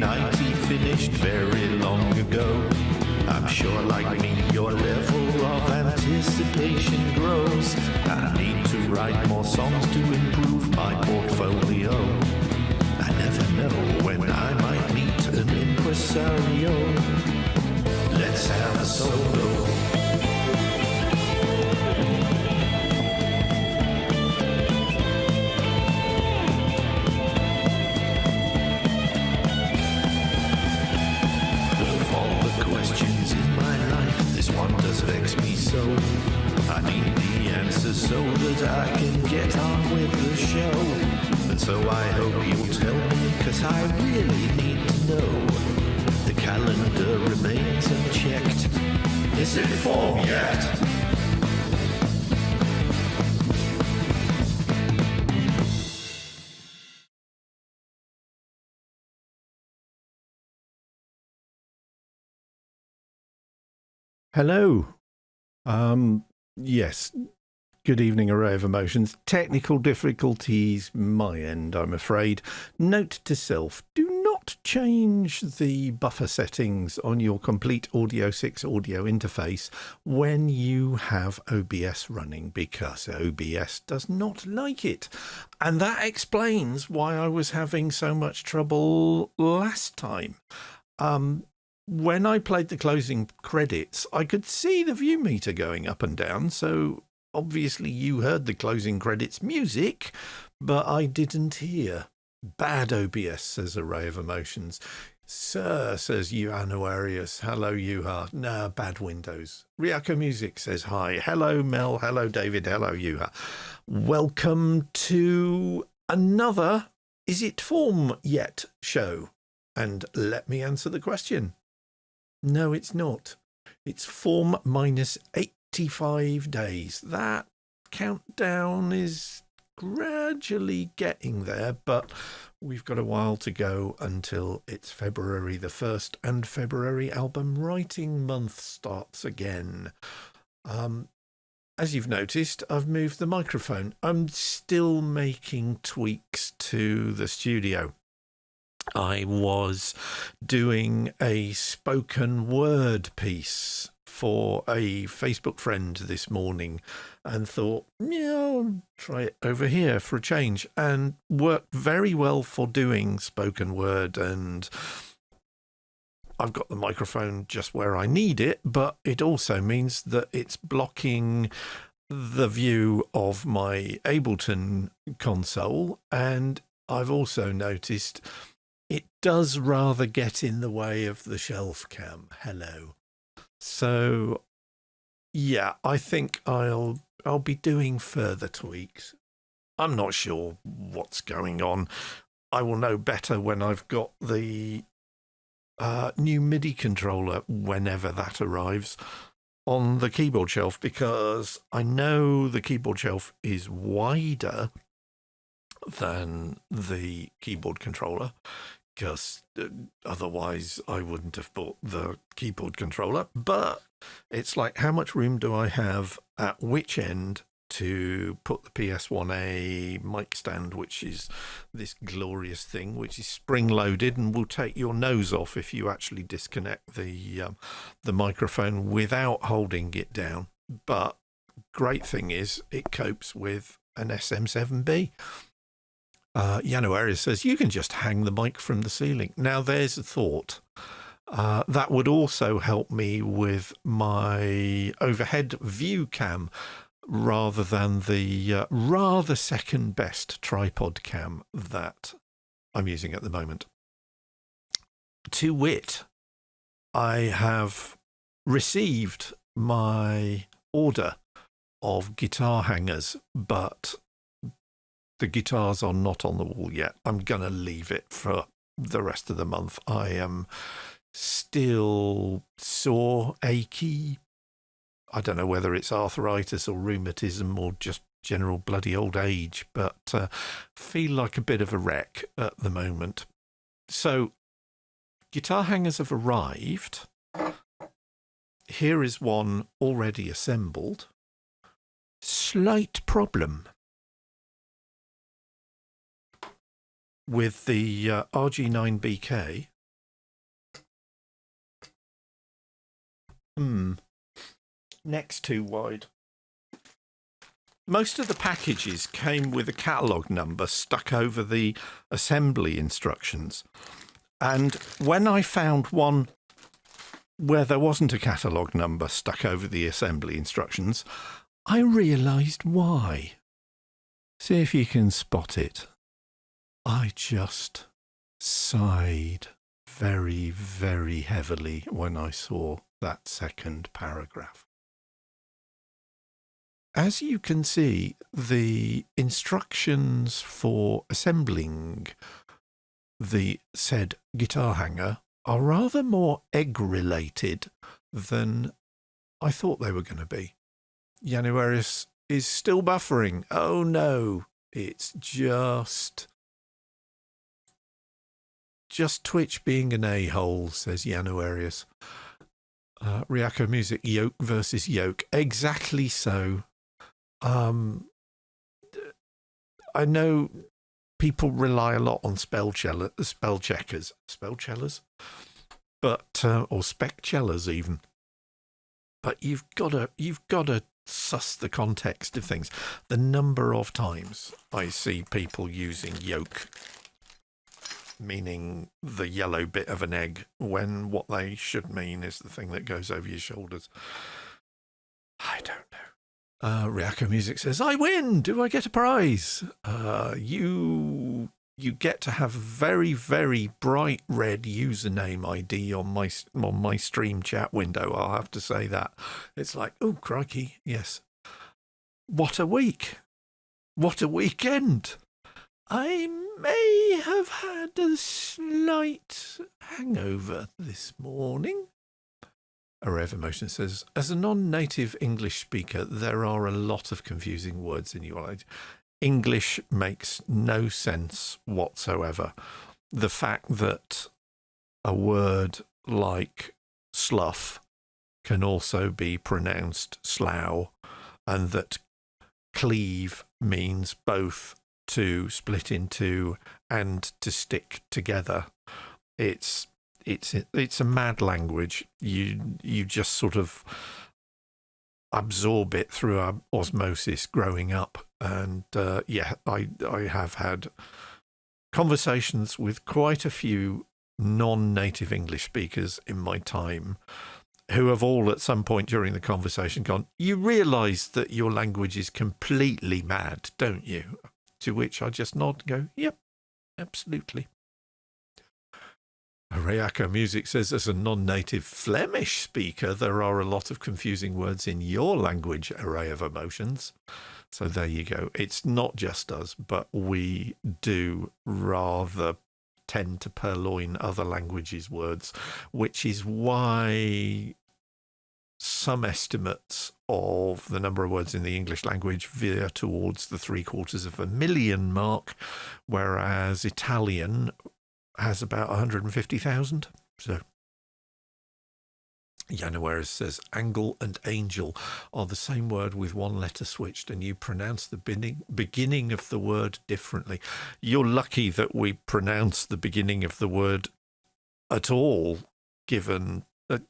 1990 finished very long ago. I'm sure like me your level of anticipation grows. I need to write more songs to improve my portfolio. I never know when I might meet an impresario. Let's have a solo. Does vex me so. I need the answers so that I can get on with the show. And so I hope you'll tell me, cause I really need to know. The calendar remains unchecked. Is it FAWM yet? Hello. Yes. Good evening, Array of Emotions. Technical difficulties, my end, I'm afraid. Note to self, do not change the buffer settings on your Complete Audio 6 audio interface when you have OBS running, because OBS does not like it. And that explains why I was having so much trouble last time. When I played the closing credits, I could see the view meter going up and down, so obviously you heard the closing credits music, but I didn't hear. Bad OBS, says Array of Emotions. Sir, says Yuanuarius. Hello, Yuha. Nah, bad Windows. Ryako Music says hi. Hello, Mel. Hello, David. Hello, Yuha. Welcome to another Is It FAWM Yet show. And let me answer the question. No, it's not. It's FAWM minus 85 days. That countdown is gradually getting there, but we've got a while to go until it's February the 1st, and February album writing month starts again. As you've noticed, I've moved the microphone. I'm still making tweaks to the studio. I was doing a spoken word piece for a Facebook friend this morning and thought, yeah, I'll try it over here for a change, and worked very well for doing spoken word. And I've got the microphone just where I need it, but it also means that it's blocking the view of my Ableton console. And I've also noticed it does rather get in the way of the shelf cam. Hello. So, yeah, I think I'll be doing further tweaks. I'm not sure what's going on. I will know better when I've got the new MIDI controller, whenever that arrives, on the keyboard shelf, because I know the keyboard shelf is wider than the keyboard controller, because otherwise I wouldn't have bought the keyboard controller. But it's like, how much room do I have at which end to put the PS1A mic stand, which is this glorious thing, which is spring-loaded and will take your nose off if you actually disconnect the microphone without holding it down. But great thing is it copes with an SM7B. January says, you can just hang the mic from the ceiling. Now, there's a thought. That would also help me with my overhead view cam, rather than the rather second best tripod cam that I'm using at the moment. To wit, I have received my order of guitar hangers, but the guitars are not on the wall yet. I'm going to leave it for the rest of the month. I am still sore, achy. I don't know whether it's arthritis or rheumatism or just general bloody old age, but feel like a bit of a wreck at the moment. So guitar hangers have arrived. Here is one already assembled. Slight problem with the RG9BK. Next too wide. Most of the packages came with a catalogue number stuck over the assembly instructions. And when I found one where there wasn't a catalogue number stuck over the assembly instructions, I realised why. See if you can spot it. I just sighed very, very heavily when I saw that second paragraph. As you can see, the instructions for assembling the said guitar hanger are rather more egg-related than I thought they were going to be. Januarius is still buffering. Oh no, it's just Twitch being an a-hole, says Januarius. Ryako Music, yoke versus yoke. Exactly so. I know people rely a lot on spell checkers, but or spec cellars even. But you've got to suss the context of things. The number of times I see people using yoke, meaning the yellow bit of an egg, when what they should mean is the thing that goes over your shoulders. I don't know. Ryako Music says, I win! Do I get a prize? You get to have a very, very bright red username ID on my stream chat window. I'll have to say that. It's like, oh, crikey, yes. What a week. What a weekend. I may have had a slight hangover this morning. Array of Emotion says, as a non-native English speaker, there are a lot of confusing words in your language. English makes no sense whatsoever. The fact that a word like slough can also be pronounced slough, and that cleave means both to split in two and to stick together. It's a mad language. You just sort of absorb it through osmosis growing up. And I have had conversations with quite a few non-native English speakers in my time who have all at some point during the conversation gone, you realise that your language is completely mad, don't you? To which I just nod and go, yep, absolutely. Ryako Music says, as a non-native Flemish speaker, there are a lot of confusing words in your language, Array of Emotions. So there you go. It's not just us, but we do rather tend to purloin other languages' words, which is why some estimates of the number of words in the English language veer towards the 750,000 mark, whereas Italian has about 150,000. So Januaris says, angle and angel are the same word with one letter switched, and you pronounce the beginning of the word differently. You're lucky that we pronounce the beginning of the word at all, given that,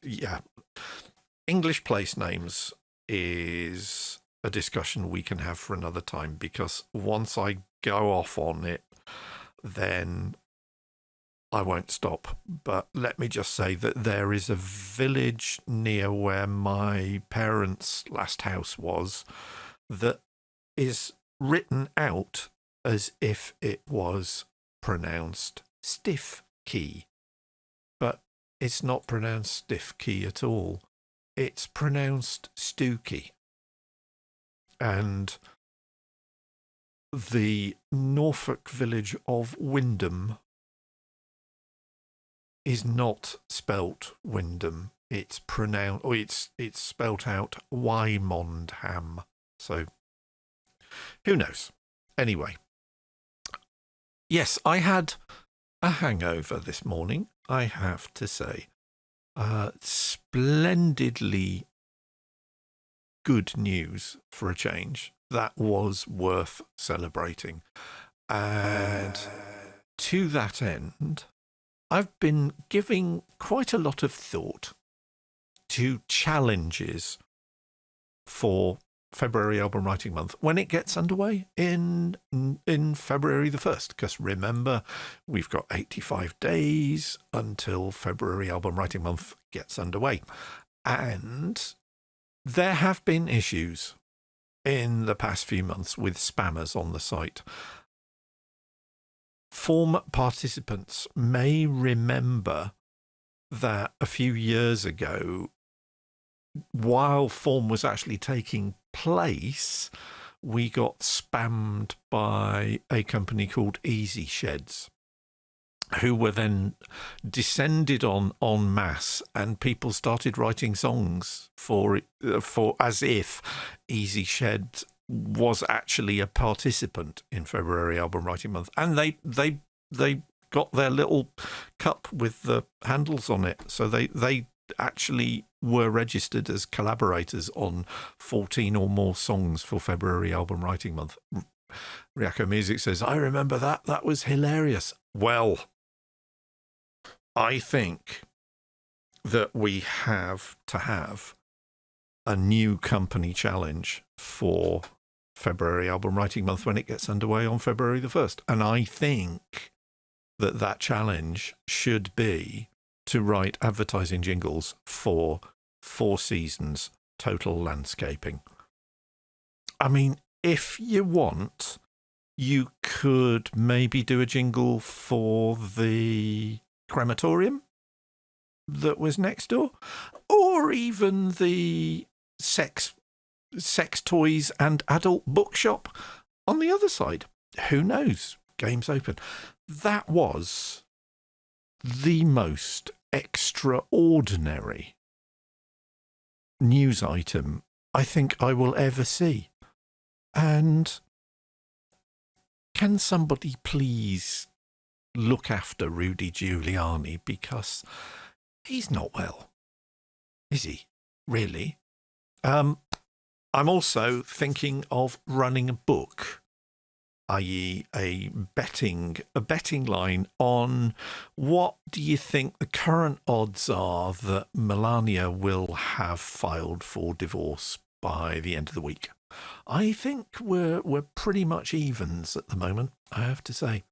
English place names is a discussion we can have for another time, because once I go off on it, then I won't stop. But let me just say that there is a village near where my parents' last house was that is written out as if it was pronounced stiff key. But it's not pronounced stiff key at all. It's pronounced Stooky. And the Norfolk village of Wyndham is not spelt Wyndham. It's pronounced, or it's spelt out Wymondham. So who knows? Anyway, yes, I had a hangover this morning, I have to say. Splendidly good news for a change. That was worth celebrating. And to that end, I've been giving quite a lot of thought to challenges for February album writing month when it gets underway in February the 1st. Because remember, we've got 85 days until February album writing month gets underway. And there have been issues in the past few months with spammers on the site. FAWM participants may remember that a few years ago, while FAWM was actually taking place, we got spammed by a company called Easy Sheds, who were then descended on en masse, and people started writing songs for as if Easy Shed was actually a participant in February album writing month, and they got their little cup with the handles on it, so they actually were registered as collaborators on 14 or more songs for February album writing month. Ryako Music says, I remember that. That was hilarious. Well, I think that we have to have a new company challenge for February album writing month when it gets underway on February the 1st. And I think that challenge should be to write advertising jingles for Four Seasons Total Landscaping. I mean, if you want, you could maybe do a jingle for the crematorium that was next door, or even the sex toys and adult bookshop on the other side. Who knows? Game's open. That was the most extraordinary news item I think I will ever see. And can somebody please look after Rudy Giuliani, because he's not well, is he? Really? I'm also thinking of running a book, i.e. a betting line on what do you think the current odds are that Melania will have filed for divorce by the end of the week. I think we're pretty much evens at the moment, I have to say.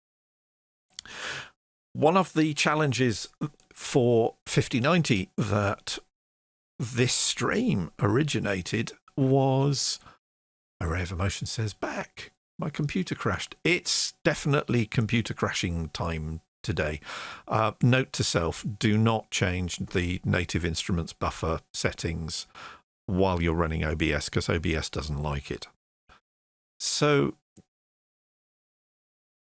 One of the challenges for 5090 that this stream originated was Array of Emotion says back. My computer crashed. It's definitely computer crashing time today. Note to self, do not change the native instruments buffer settings while you're running OBS, because OBS doesn't like it. So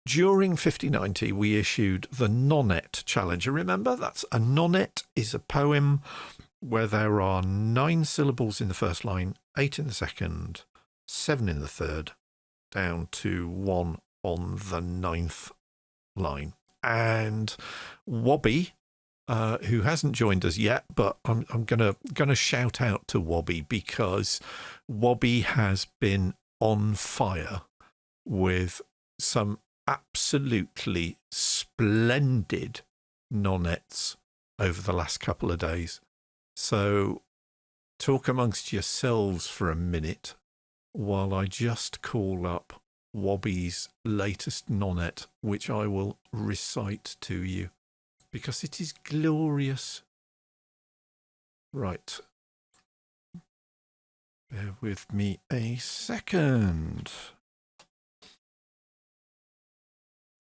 during 5090, we issued the Nonnet challenge. Remember, that's a nonnet is a poem where there are 9 syllables in the first line, 8 in the second, 7 in the third, down to 1 on the 9th line. And Wobby, who hasn't joined us yet, but I'm gonna shout out to Wobby, because Wobby has been on fire with some absolutely splendid nonnets over the last couple of days. So talk amongst yourselves for a minute while I just call up Wobby's latest nonnet, which I will recite to you, because it is glorious. Right. Bear with me a second.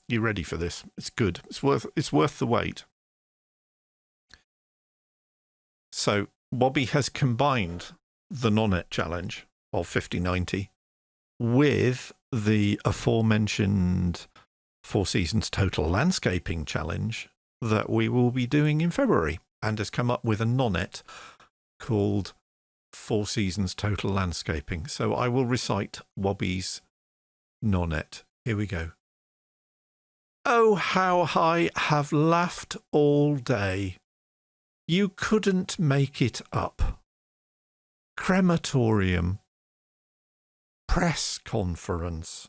You ready for this? It's good. It's worth the wait. So Wobby has combined the nonnet challenge of 5090 with the aforementioned Four Seasons Total Landscaping challenge that we will be doing in February, and has come up with a nonnet called Four Seasons Total Landscaping. So I will recite Wobby's nonnet. Here we go. Oh, how I have laughed all day. You couldn't make it up. Crematorium, press conference,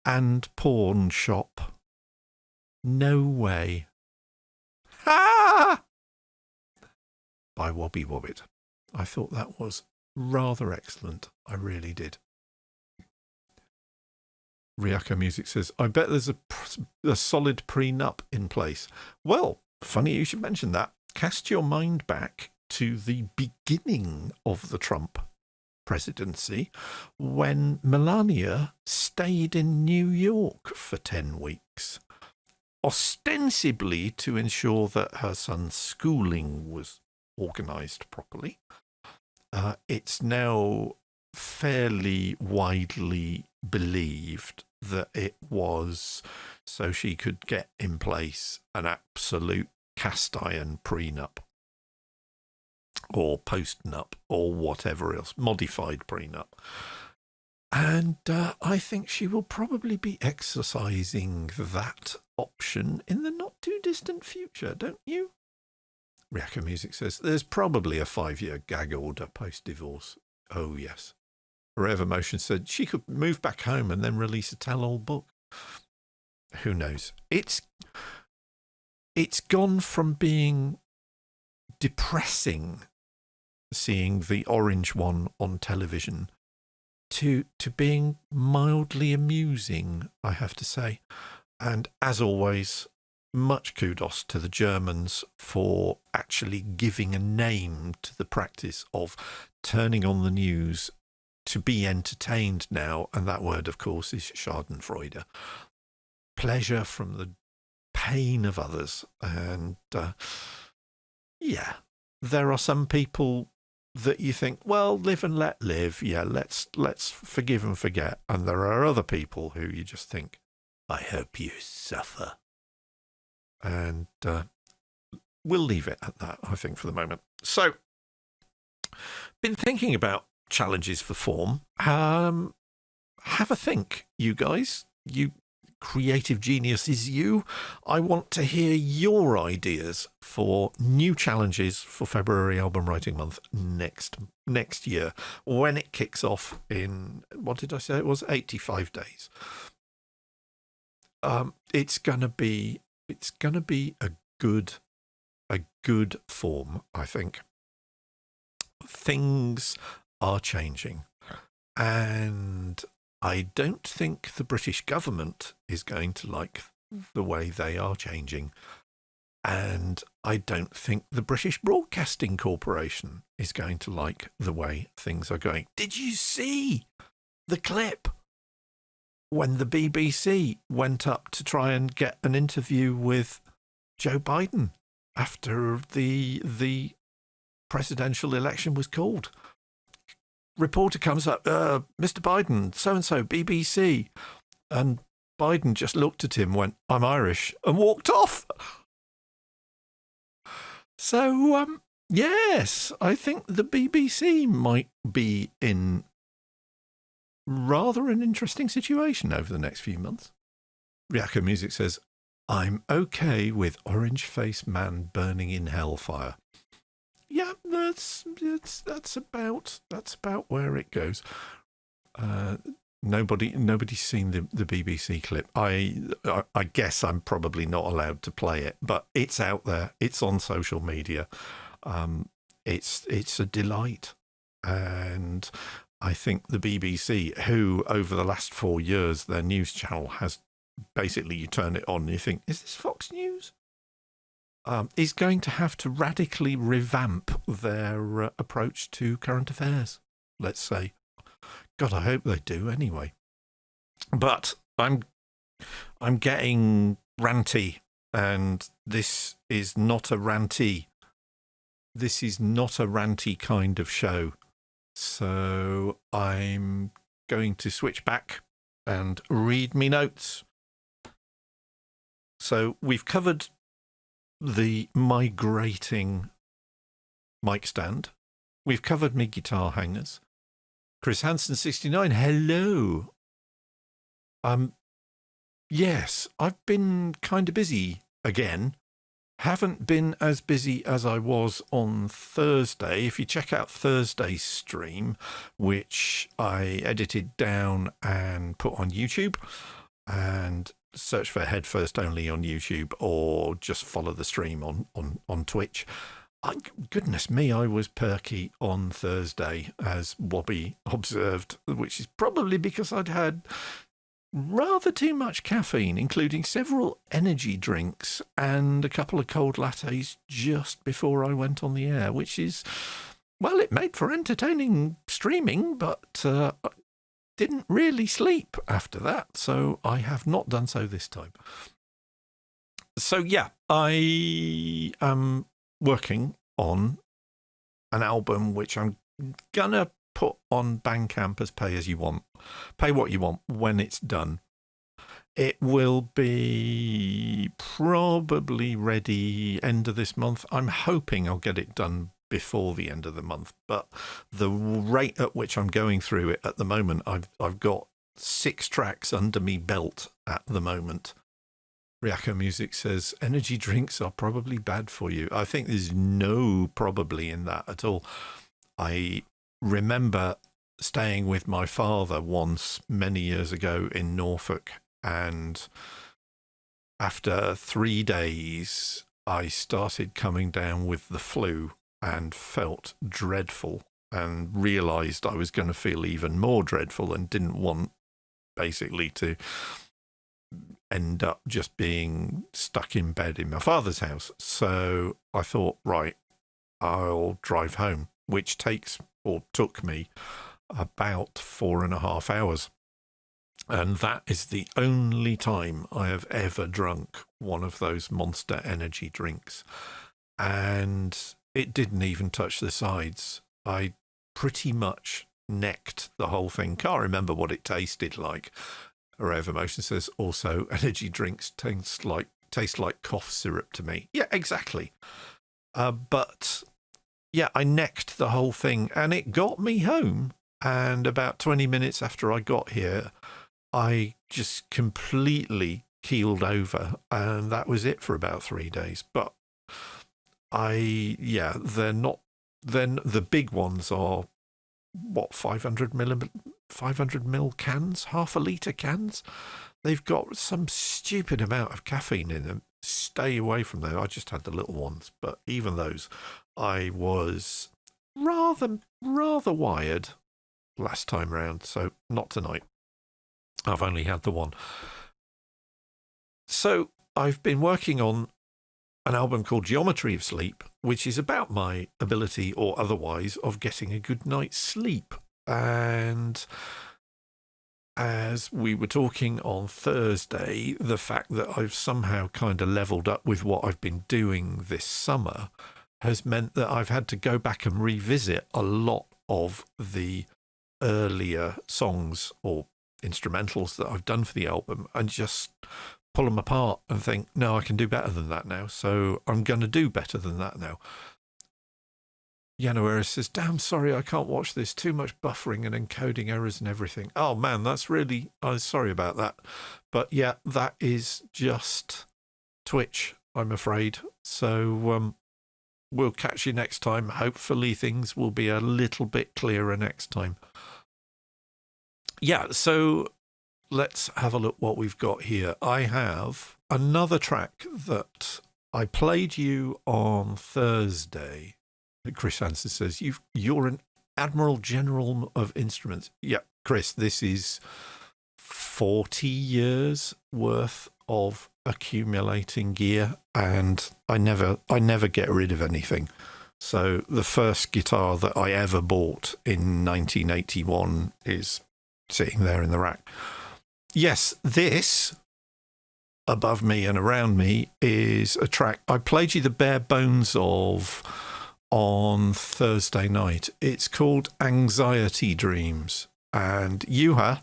and pawn shop. No way. Ah! by Wobby Wobbit. I thought that was rather excellent. I really did. Ryako Music says, I bet there's a solid prenup in place. Well, funny you should mention that. Cast your mind back to the beginning of the Trump presidency when Melania stayed in New York for 10 weeks, ostensibly to ensure that her son's schooling was organised properly. It's now fairly widely believed that it was so she could get in place an absolute cast iron prenup or post-nup or whatever else, modified prenup. And I think she will probably be exercising that option in the not too distant future, don't you? Ryako Music says, there's probably a 5-year gag order post-divorce. Oh, yes. Forever Motion said she could move back home and then release a tell-all book. Who knows? It's gone from being depressing, seeing the orange one on television, to being mildly amusing, I have to say. And as always, much kudos to the Germans for actually giving a name to the practice of turning on the news to be entertained now. And that word, of course, is Schadenfreude. Pleasure from the pain of others. And yeah, there are some people that you think, well, live and let live. Yeah, let's forgive and forget. And there are other people who you just think, I hope you suffer. And we'll leave it at that, I think, for the moment. So, been thinking about challenges for form. Have a think, you guys. You creative geniuses, you. I want to hear your ideas for new challenges for February Album Writing Month next year, when it kicks off in, what did I say it was, 85 days. It's gonna be a good form, I think. Things are changing, and I don't think the British government is going to like the way they are changing, and I don't think the British Broadcasting Corporation is going to like the way things are going. Did you see the clip when the BBC went up to try and get an interview with Joe Biden after the presidential election was called? Reporter comes up, Mr. Biden, so-and-so, BBC. And Biden just looked at him, went, I'm Irish, and walked off. So, yes, I think the BBC might be in rather an interesting situation over the next few months. Ryako Music says, I'm okay with orange face man burning in hellfire. Yeah, that's about where it goes. Nobody's seen the BBC clip. I guess I'm probably not allowed to play it, but it's out there. It's on social media. It's a delight, and I think the BBC, who over the last 4 years, their news channel has basically, you turn it on and you think, is this Fox News? Is going to have to radically revamp their approach to current affairs, let's say. God, I hope they do anyway. But I'm getting ranty, and this is not a ranty. This is not a ranty kind of show. So I'm going to switch back and read me notes. So we've covered the migrating mic stand. We've covered me guitar hangers. Chris Hansen 69, hello. Yes, I've been kind of busy again. Haven't been as busy as I was on Thursday. If you check out Thursday's stream, which I edited down and put on YouTube, and search for Head First Only on YouTube, or just follow the stream on Twitch. Goodness me, I was perky on Thursday, as Wobby observed, which is probably because I'd had rather too much caffeine, including several energy drinks and a couple of cold lattes just before I went on the air, which is, well, it made for entertaining streaming, but I didn't really sleep after that, so I have not done so this time. So yeah, I am working on an album which I'm gonna put on Bandcamp as pay what you want when it's done. It will be probably ready end of this month. I'm hoping I'll get it done before the end of the month, but the rate at which I'm going through it at the moment, I've got 6 tracks under me belt at the moment. Ryako Music says energy drinks are probably bad for you. I think there's no probably in that at all. I remember staying with my father once many years ago in Norfolk, and after 3 days I started coming down with the flu and felt dreadful, and realised I was going to feel even more dreadful and didn't want basically to end up just being stuck in bed in my father's house. So I thought, right, I'll drive home, which took me about 4.5 hours. And that is the only time I have ever drunk one of those Monster energy drinks. And it didn't even touch the sides. I pretty much necked the whole thing. Can't remember what it tasted like. Array of Emotion says also energy drinks taste like cough syrup to me. Yeah, exactly. But yeah, I necked the whole thing, and it got me home. And about 20 minutes after I got here, I just completely keeled over, and that was it for about 3 days. But they're not. Then the big ones are what, 500 ml cans, half a litre cans. They've got some stupid amount of caffeine in them. Stay away from those. I just had the little ones, but even those, I was rather wired last time round, so not tonight. I've only had the one. So I've been working on an album called Geometry of Sleep, which is about my ability or otherwise of getting a good night's sleep. And as we were talking on Thursday, the fact that I've somehow kind of leveled up with what I've been doing this summer has meant that I've had to go back and revisit a lot of the earlier songs or instrumentals that I've done for the album and just pull them apart and think, no, I can do better than that now. So I'm going to do better than that now. Yanoera says, damn, sorry, I can't watch this. Too much buffering and encoding errors and everything. Oh, man, that's really... I'm sorry about that. But yeah, that is just Twitch, I'm afraid. So we'll catch you next time. Hopefully things will be a little bit clearer next time. Yeah, so let's have a look what we've got here. I have another track that I played you on Thursday. Chris Hansen says, you're an Admiral General of Instruments. Yeah, Chris, this is 40 years worth of accumulating gear, and I never get rid of anything. So the first guitar that I ever bought in 1981 is sitting there in the rack. Yes, this above me and around me is a track I played you the bare bones of on Thursday night. It's called Anxiety Dreams, and Yuha,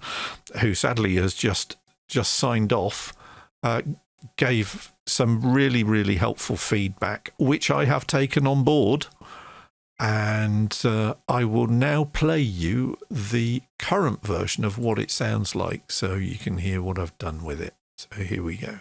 who sadly has just signed off, gave some really helpful feedback, which I have taken on board, and I will now play you the current version of what it sounds like so you can hear what I've done with it. So here we go.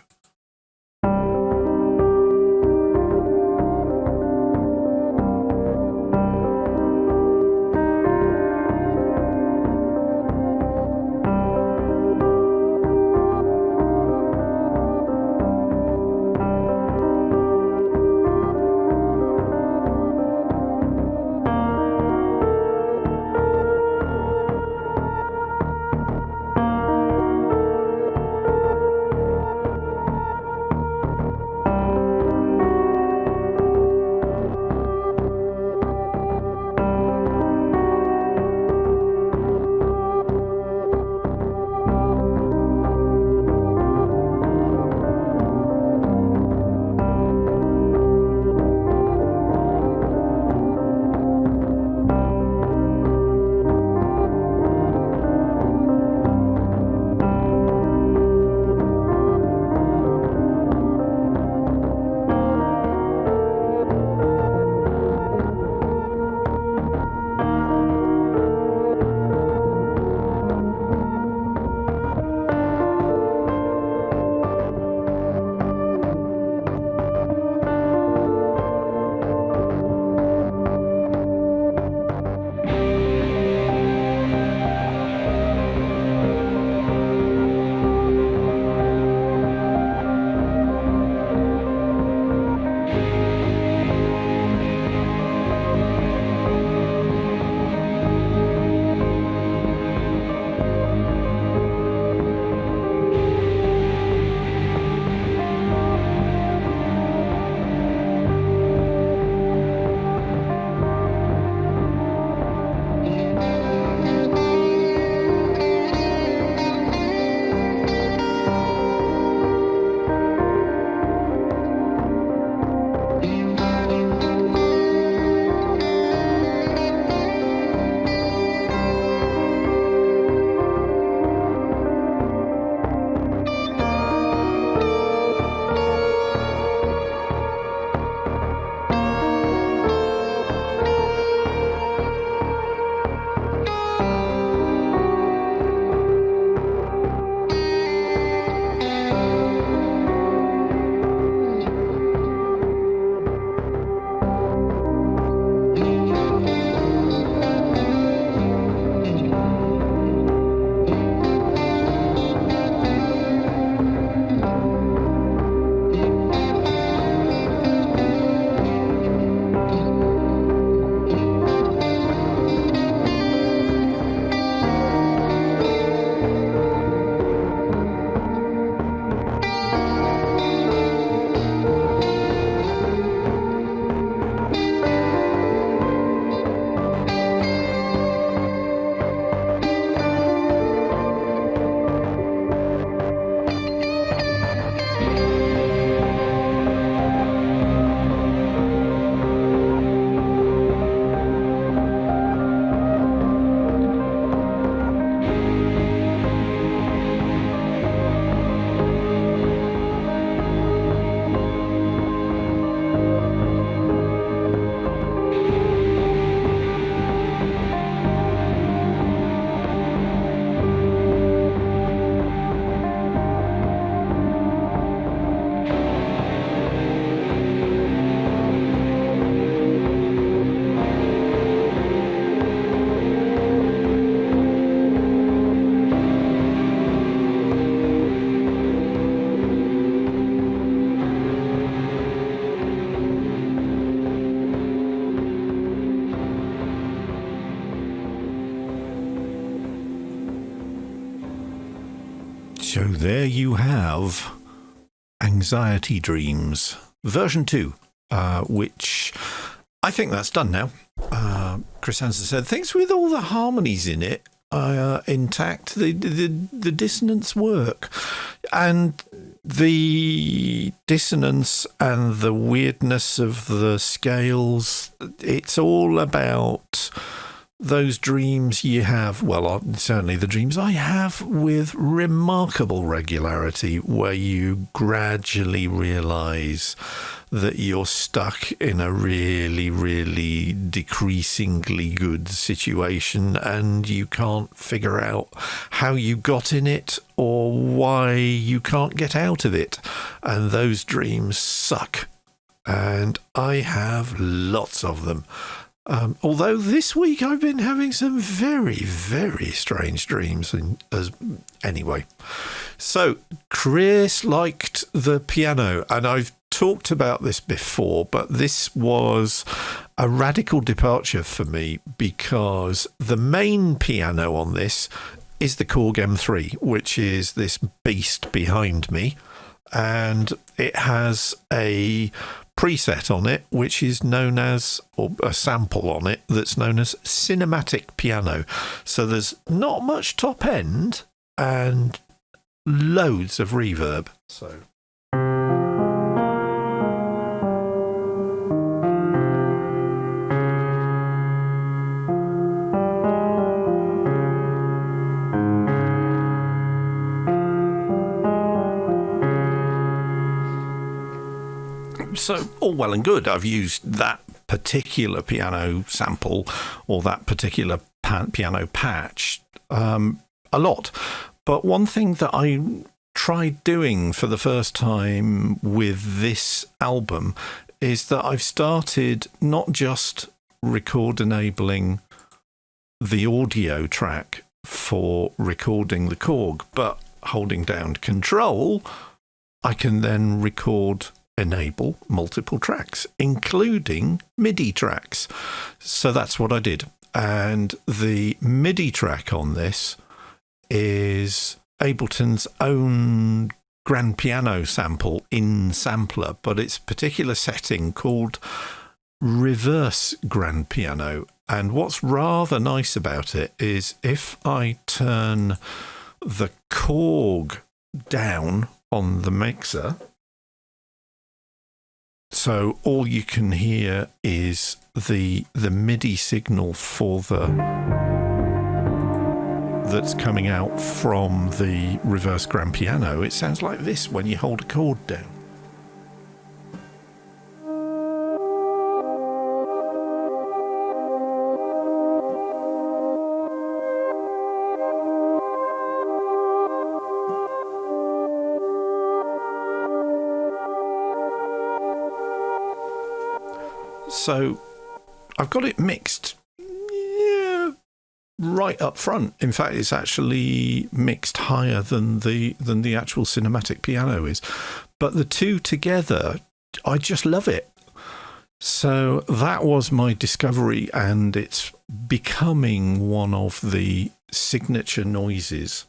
So there you have Anxiety Dreams, version 2, which I think that's done now. Chris Hansen said, thanks with all the harmonies in it intact, the dissonance work. And the dissonance and the weirdness of the scales, it's all about those dreams you have, well, certainly the dreams I have with remarkable regularity, where you gradually realise that you're stuck in a really, really decreasingly good situation and you can't figure out how you got in it or why you can't get out of it. And those dreams suck. And I have lots of them. Although this week I've been having some very, very strange dreams. Anyway, so Chris liked the piano, and I've talked about this before, but this was a radical departure for me because the main piano on this is the Korg M3, which is this beast behind me, and it has a preset on it which is known as, or a sample on it that's known as cinematic piano. So there's not much top end and loads of reverb. So all well and good. I've used that particular piano sample or that particular piano patch a lot. But one thing that I tried doing for the first time with this album is that I've started not just record enabling the audio track for recording the Korg, but holding down Control, I can then enable multiple tracks, including MIDI tracks. So that's what I did. And the MIDI track on this is Ableton's own grand piano sample in sampler, but it's a particular setting called reverse grand piano. And what's rather nice about it is if I turn the Korg down on the mixer, so all you can hear is the MIDI signal that's coming out from the reverse grand piano. It sounds like this when you hold a chord down. So I've got it mixed right up front. In fact, it's actually mixed higher than the actual cinematic piano is. But the two together, I just love it. So that was my discovery, and it's becoming one of the signature noises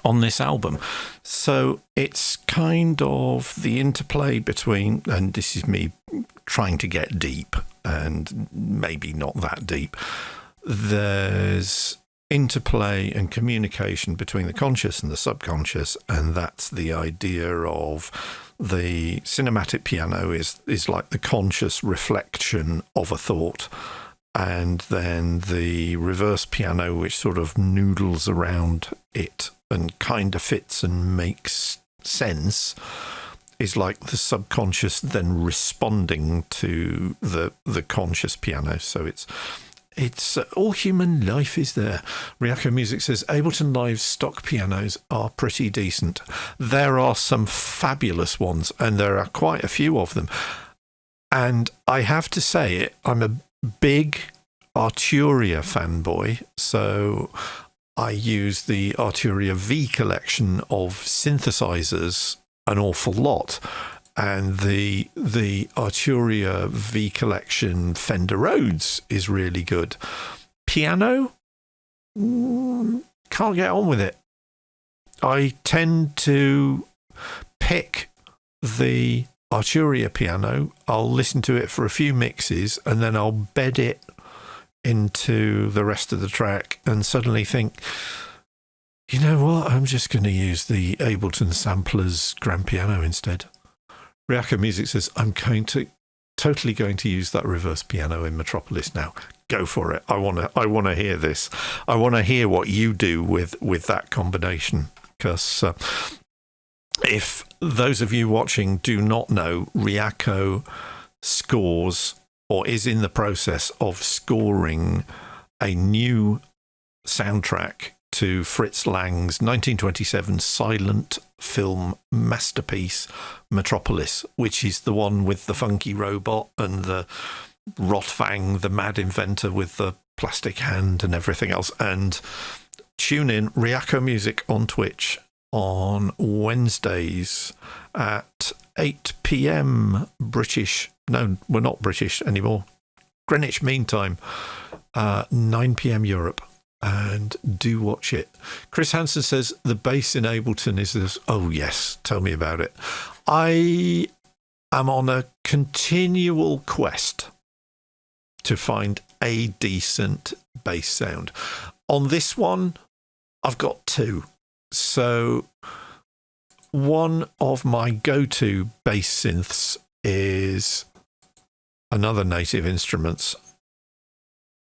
on this album. So it's kind of the interplay between, and this is me trying to get deep and maybe not that deep, there's interplay and communication between the conscious and the subconscious, and that's the idea of the cinematic piano is like the conscious reflection of a thought, and then the reverse piano, which sort of noodles around it and kind of fits and makes sense, is like the subconscious then responding to the conscious piano. So it's all human life is there. Ryako Music says Ableton Live's stock pianos are pretty decent. There are some fabulous ones, and there are quite a few of them. And I have to say it, I'm a big Arturia fanboy, so I use the Arturia V collection of synthesizers an awful lot, and the Arturia V collection Fender Rhodes is really good. Piano, can't get on with it. I tend to pick the Arturia piano. I'll listen to it for a few mixes and then I'll bed it into the rest of the track and suddenly think, you know what, I'm just going to use the Ableton Sampler's grand piano instead. Ryako Music says, I'm totally going to use that reverse piano in Metropolis now. Go for it. I want to hear this. I want to hear what you do with that combination. Because if those of you watching do not know, Ryako scores or is in the process of scoring a new soundtrack to Fritz Lang's 1927 silent film masterpiece Metropolis, which is the one with the funky robot and the Rotfang, the mad inventor with the plastic hand and everything else. And tune in, Ryako Music on Twitch on Wednesdays at 8 p.m. British. No, we're not British anymore. Greenwich Mean Time, 9 p.m. Europe. And do watch it. Chris Hansen says the bass in Ableton is this. Oh yes, tell me about it. I am on a continual quest to find a decent bass sound. On this one, I've got two. So one of my go-to bass synths is another Native Instruments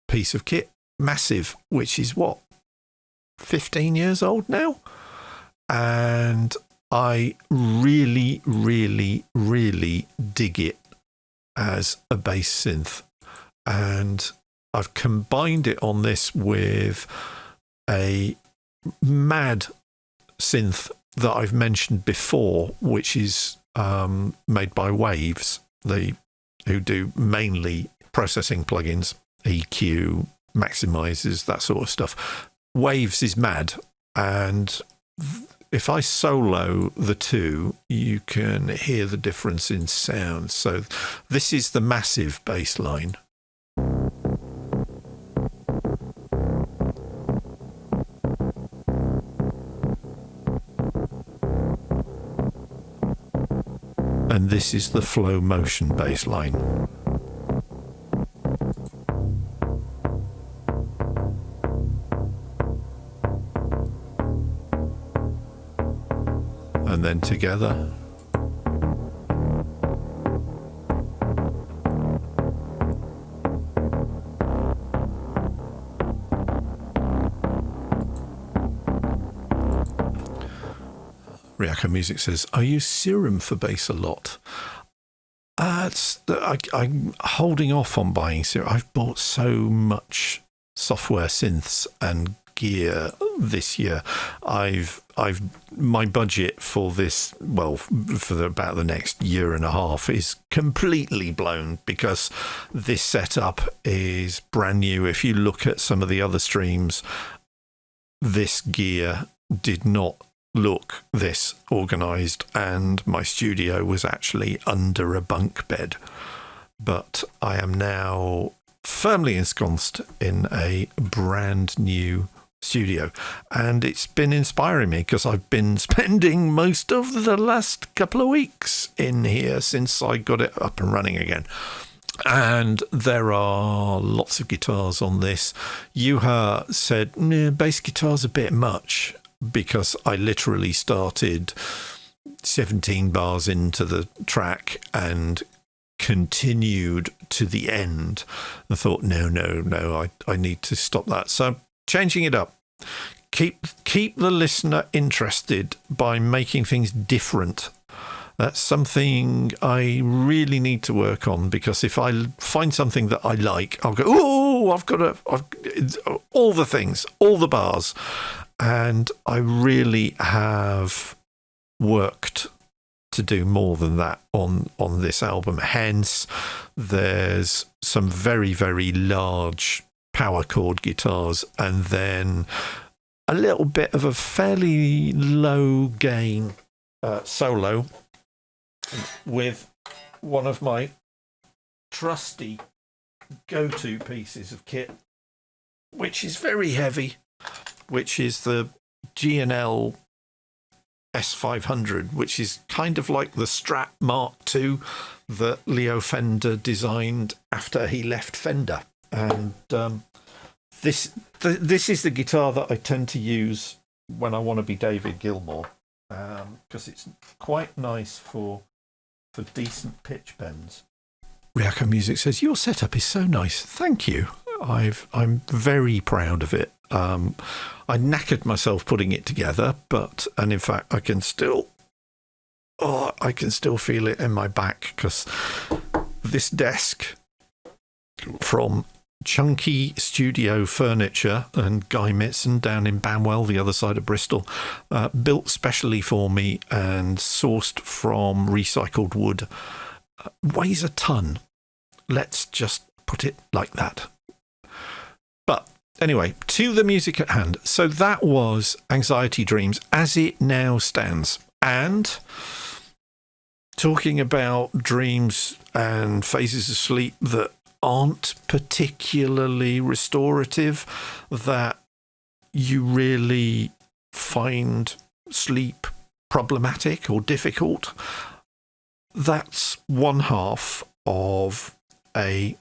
piece of kit. Massive, which is what, 15 years old now, and I really dig it as a bass synth, and I've combined it on this with a mad synth that I've mentioned before, which is made by Waves, who do mainly processing plugins, EQ, maximizers, that sort of stuff. Waves is mad, and if I solo the two, you can hear the difference in sound. So this is the massive bass line. And this is the flow motion bass line. And then together. Ryako Music says, I use Serum for bass a lot. I'm holding off on buying Serum. I've bought so much software synths and gear this year. My budget for this, well, for about the next year and a half is completely blown because this setup is brand new. If you look at some of the other streams, this gear did not look this organized, and my studio was actually under a bunk bed. But I am now firmly ensconced in a brand new studio, and it's been inspiring me because I've been spending most of the last couple of weeks in here since I got it up and running again. And there are lots of guitars on this. Yuha said, bass guitar's a bit much, because I literally started 17 bars into the track and continued to the end and thought, no, I need to stop that. So changing it up. Keep the listener interested by making things different. That's something I really need to work on, because if I find something that I like, I'll go, I've all the things, all the bars. And I really have worked to do more than that on this album. Hence, there's some very, very large power chord guitars, and then a little bit of a fairly low gain solo with one of my trusty go-to pieces of kit, which is very heavy, which is the G&L S500, which is kind of like the Strat Mark II that Leo Fender designed after he left Fender. And this is the guitar that I tend to use when I want to be David Gilmour, because it's quite nice for decent pitch bends. Ryako Music says, your setup is so nice. Thank you. I'm very proud of it. I knackered myself putting it together, and in fact, I can still feel it in my back, because this desk from Chunky Studio Furniture and Guy Mitson down in Banwell, the other side of Bristol, built specially for me and sourced from recycled wood, weighs a ton. Let's just put it like that. But anyway, to the music at hand. So that was Anxiety Dreams as it now stands. And talking about dreams and phases of sleep that aren't particularly restorative, that you really find sleep problematic or difficult, that's one half of a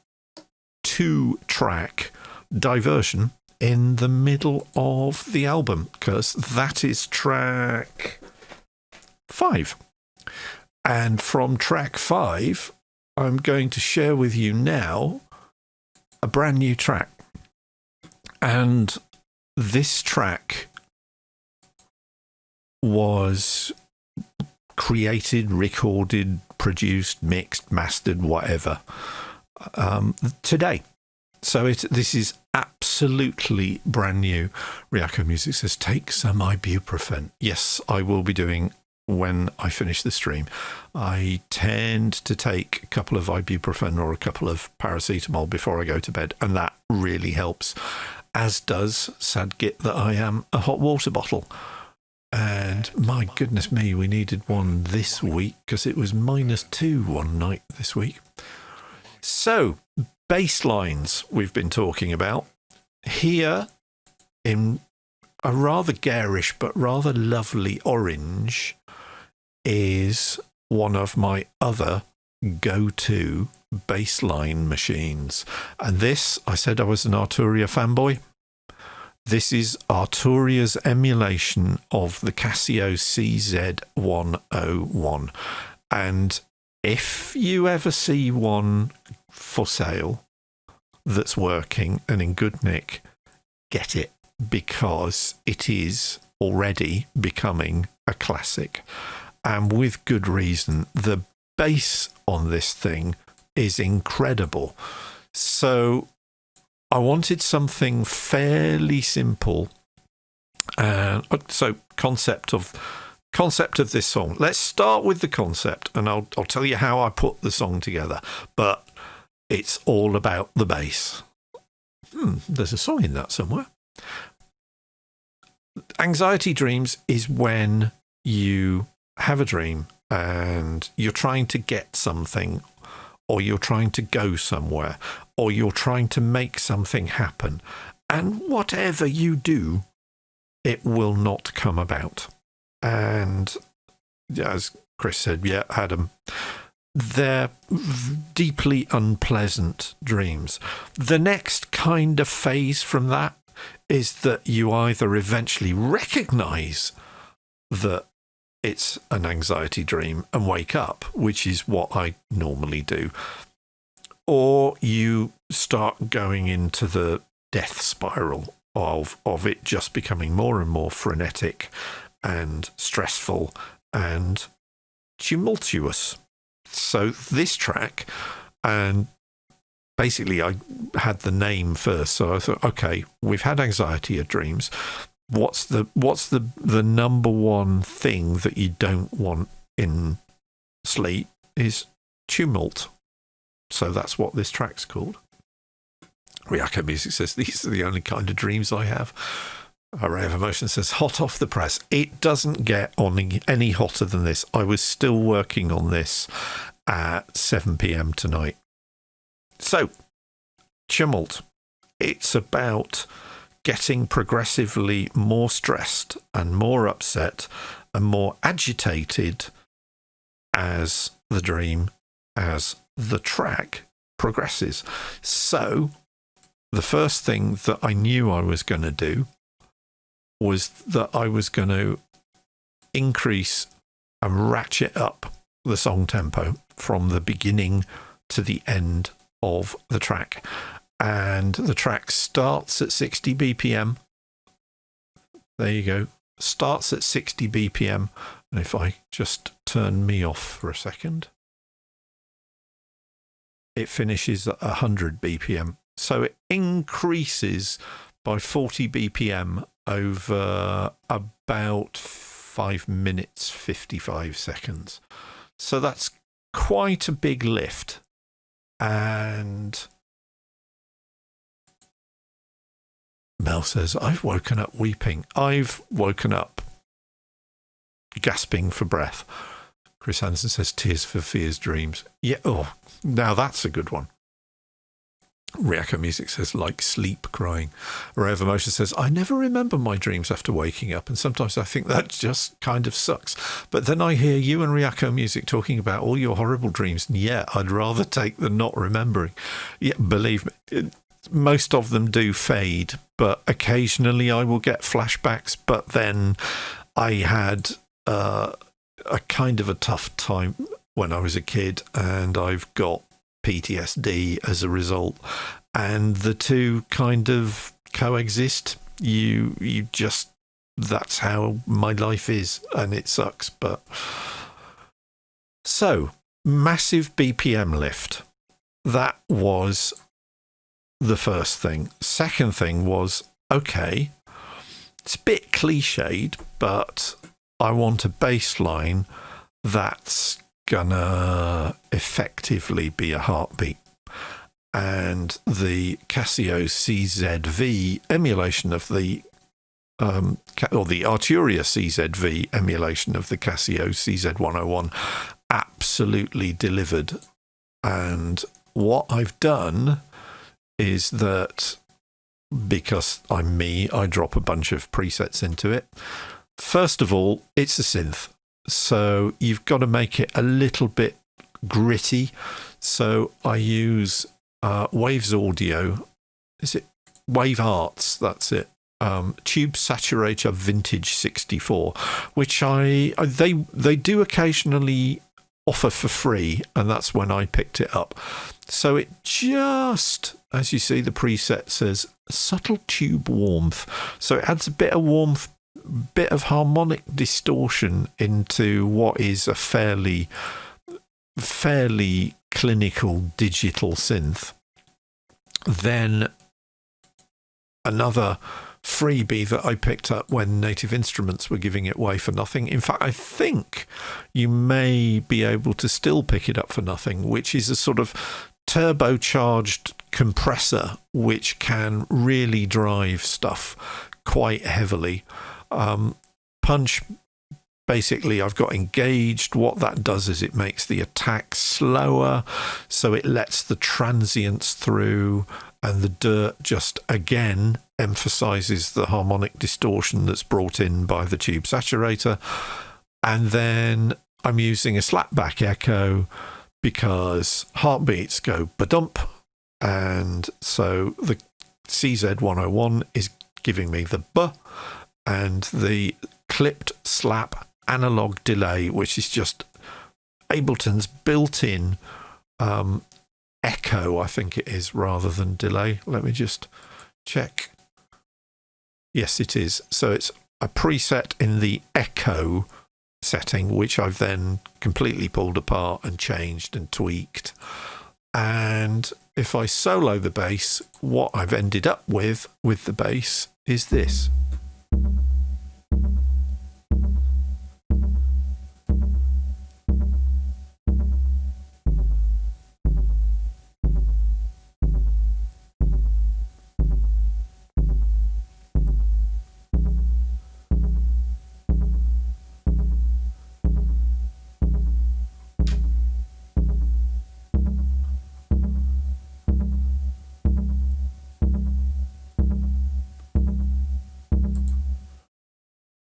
2-track diversion in the middle of the album, because that is track 5. And from track 5, I'm going to share with you now a brand new track. And this track was created, recorded, produced, mixed, mastered, whatever, today. So this is absolutely brand new. Ryako Music says, take some ibuprofen. Yes, I will be doing when I finish the stream. I tend to take a couple of ibuprofen or a couple of paracetamol before I go to bed, and that really helps, as does, sad git that I am, a hot water bottle. And my goodness me, we needed one this week because it was -2 one night this week. So, bass lines we've been talking about. Here, in a rather garish but rather lovely orange, is one of my other go-to bassline machines. And this, I said I was an Arturia fanboy. This is Arturia's emulation of the Casio CZ101. And if you ever see one for sale that's working and in good nick, get it, because it is already becoming a classic. And with good reason. The bass on this thing is incredible. So I wanted something fairly simple. So concept of this song. Let's start with the concept, and I'll tell you how I put the song together. But it's all about the bass. There's a song in that somewhere. Anxiety Dreams is when you have a dream and you're trying to get something, or you're trying to go somewhere, or you're trying to make something happen. And whatever you do, it will not come about. And as Chris said, yeah, Adam, they're deeply unpleasant dreams. The next kind of phase from that is that you either eventually recognize that it's an anxiety dream and wake up, which is what I normally do, or you start going into the death spiral of it just becoming more and more frenetic and stressful and tumultuous. So this track, and basically I had the name first, so I thought, okay, we've had anxiety of dreams. What's the number one thing that you don't want in sleep is tumult. So that's what this track's called. Ryako Music says, these are the only kind of dreams I have. Array of Emotion says, hot off the press. It doesn't get on any hotter than this. I was still working on this at 7 p.m. tonight. So, tumult. It's about getting progressively more stressed and more upset and more agitated as the track progresses. So the first thing that I knew I was going to do was that I was going to increase and ratchet up the song tempo from the beginning to the end of the track. And the track starts at 60 BPM. There you go. Starts at 60 BPM. And if I just turn me off for a second, it finishes at 100 BPM. So it increases by 40 BPM over about 5 minutes, 55 seconds. So that's quite a big lift. And Mel says, I've woken up weeping. I've woken up gasping for breath. Chris Hansen says, Tears for Fears Dreams. Yeah, oh, now that's a good one. Ryako Music says, like sleep crying. Array of Emotion says, I never remember my dreams after waking up, and sometimes I think that just kind of sucks. But then I hear you and Ryako Music talking about all your horrible dreams, and yeah, I'd rather take the not remembering. Yeah, believe me, most of them do fade, but occasionally I will get flashbacks. But then I had a kind of a tough time when I was a kid, and I've got PTSD as a result, and the two kind of coexist. You just, that's how my life is, and it sucks. But so massive BPM lift. That was the first thing. Second thing was, okay, it's a bit cliched, but I want a bass line that's gonna effectively be a heartbeat. And the Casio CZV emulation of the or the Arturia CZV emulation of the Casio CZ101 absolutely delivered. And what I've done is that, because I'm me, I drop a bunch of presets into it. First of all, it's a synth. So you've got to make it a little bit gritty. So I use Waves Audio. Is it Wave Arts? That's it. Tube Saturator Vintage 64, which they do occasionally offer for free, and that's when I picked it up. So it just, as you see, the preset says subtle tube warmth. So it adds a bit of warmth, bit of harmonic distortion into what is a fairly clinical digital synth. Then another freebie that I picked up when Native Instruments were giving it away for nothing. In fact, I think you may be able to still pick it up for nothing, which is a sort of turbocharged compressor which can really drive stuff quite heavily. Punch, basically, I've got engaged. What that does is it makes the attack slower, so it lets the transients through, and the dirt just again emphasizes the harmonic distortion that's brought in by the tube saturator. And then I'm using a slapback echo because heartbeats go ba-dump, and so the CZ101 is giving me the B, and the clipped slap analog delay, which is just Ableton's built-in echo, I think it is, rather than delay. Let me just check. Yes, it is. So it's a preset in the echo setting, which I've then completely pulled apart and changed and tweaked. And if I solo the bass, what I've ended up with the bass is this.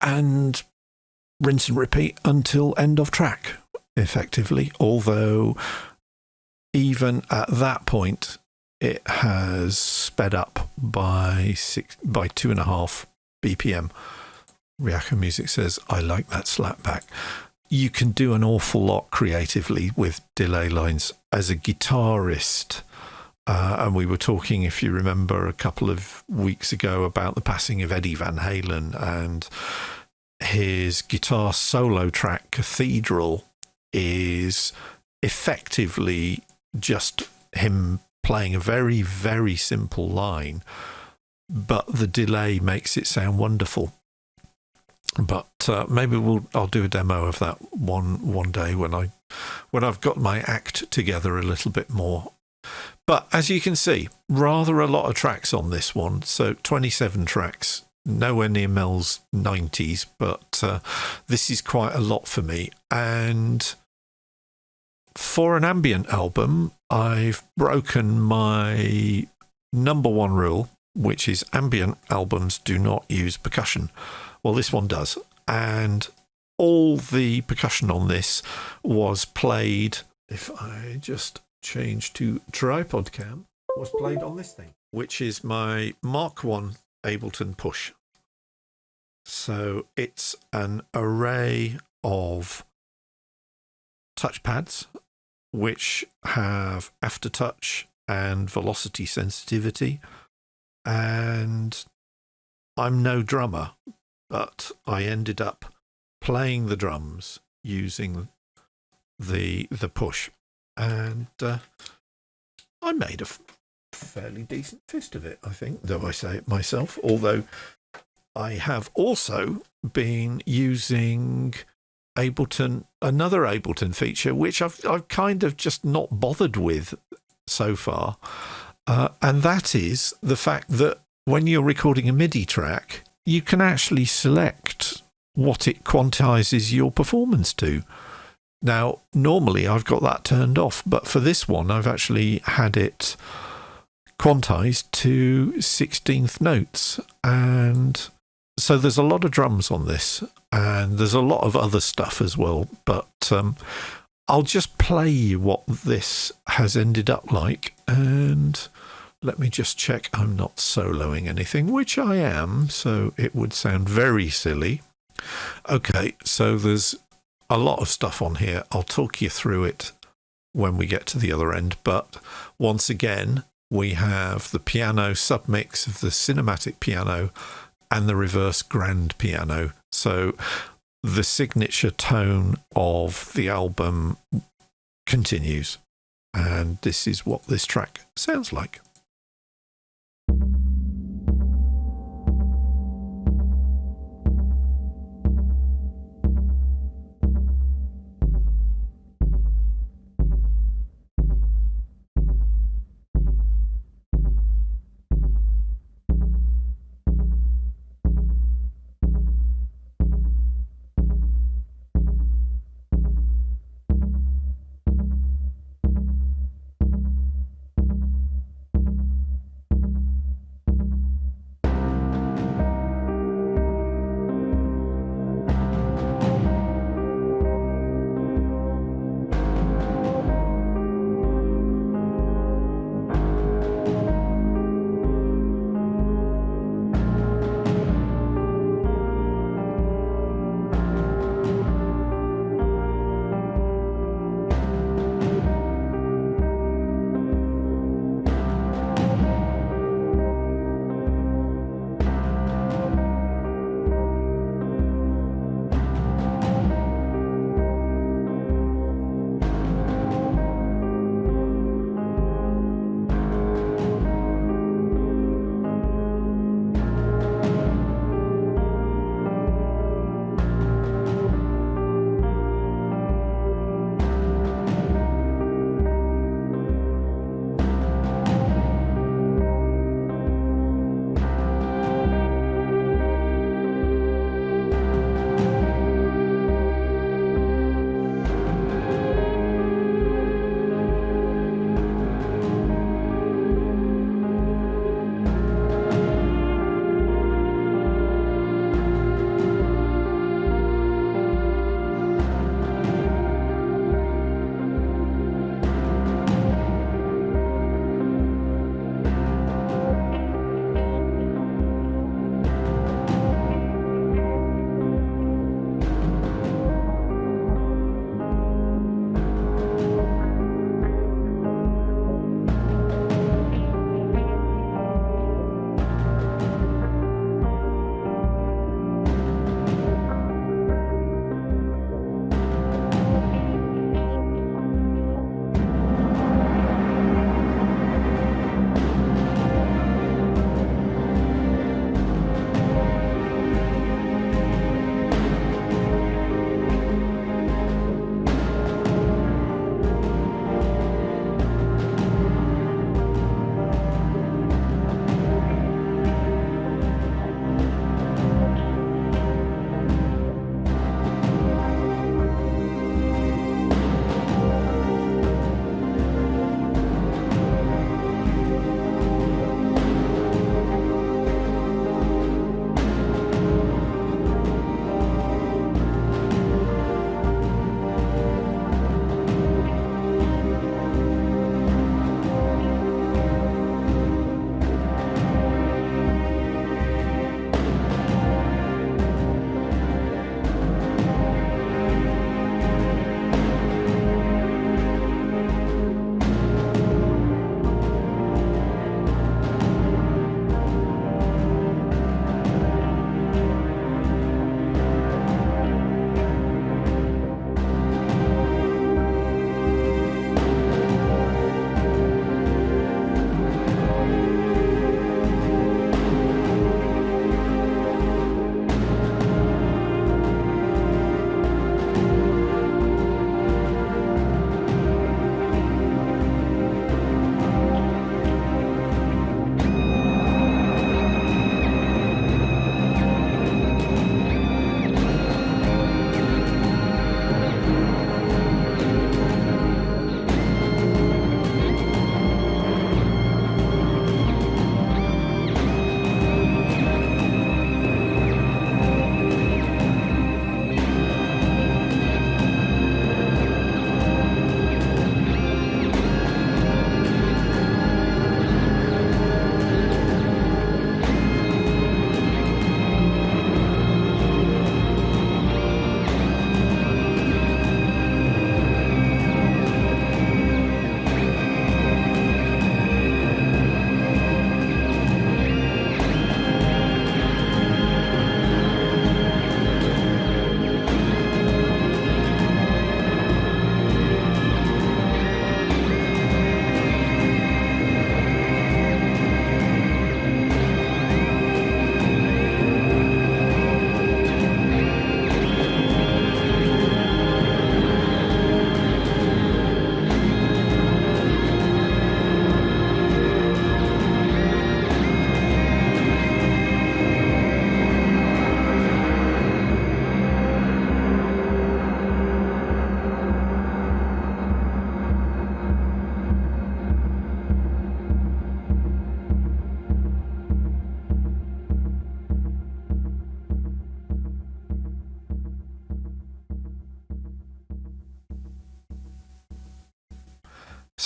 and rinse and repeat until end of track, effectively. Although even at that point, it has sped up by 2.5 BPM. Ryako Music says, I like that slapback. You can do an awful lot creatively with delay lines as a guitarist. And we were talking, if you remember, a couple of weeks ago about the passing of Eddie Van Halen, and his guitar solo track, Cathedral, is effectively just him playing a very, very simple line, but the delay makes it sound wonderful. But maybe I'll do a demo of that one day when I've got my act together a little bit more. But as you can see, rather a lot of tracks on this one. So 27 tracks, nowhere near Mel's 90s, but this is quite a lot for me. And for an ambient album, I've broken my number one rule, which is ambient albums do not use percussion. Well, this one does. And all the percussion on this was played, if I just change to tripod cam, was played on this thing, which is my Mark I Ableton Push. So it's an array of touchpads which have aftertouch and velocity sensitivity. And I'm no drummer, but I ended up playing the drums using the push. And I made a fairly decent fist of it, I think, though I say it myself. Although I have also been using Ableton, another Ableton feature, which I've kind of just not bothered with so far. And that is the fact that when you're recording a MIDI track, you can actually select what it quantizes your performance to. Now, normally I've got that turned off, but for this one, I've actually had it quantized to 16th notes. And so there's a lot of drums on this, and there's a lot of other stuff as well. But I'll just play you what this has ended up like. And let me just check I'm not soloing anything, which I am, so it would sound very silly. Okay, so there's a lot of stuff on here. I'll talk you through it when we get to the other end. But once again, we have the piano submix of the cinematic piano and the reverse grand piano. So the signature tone of the album continues. And this is what this track sounds like.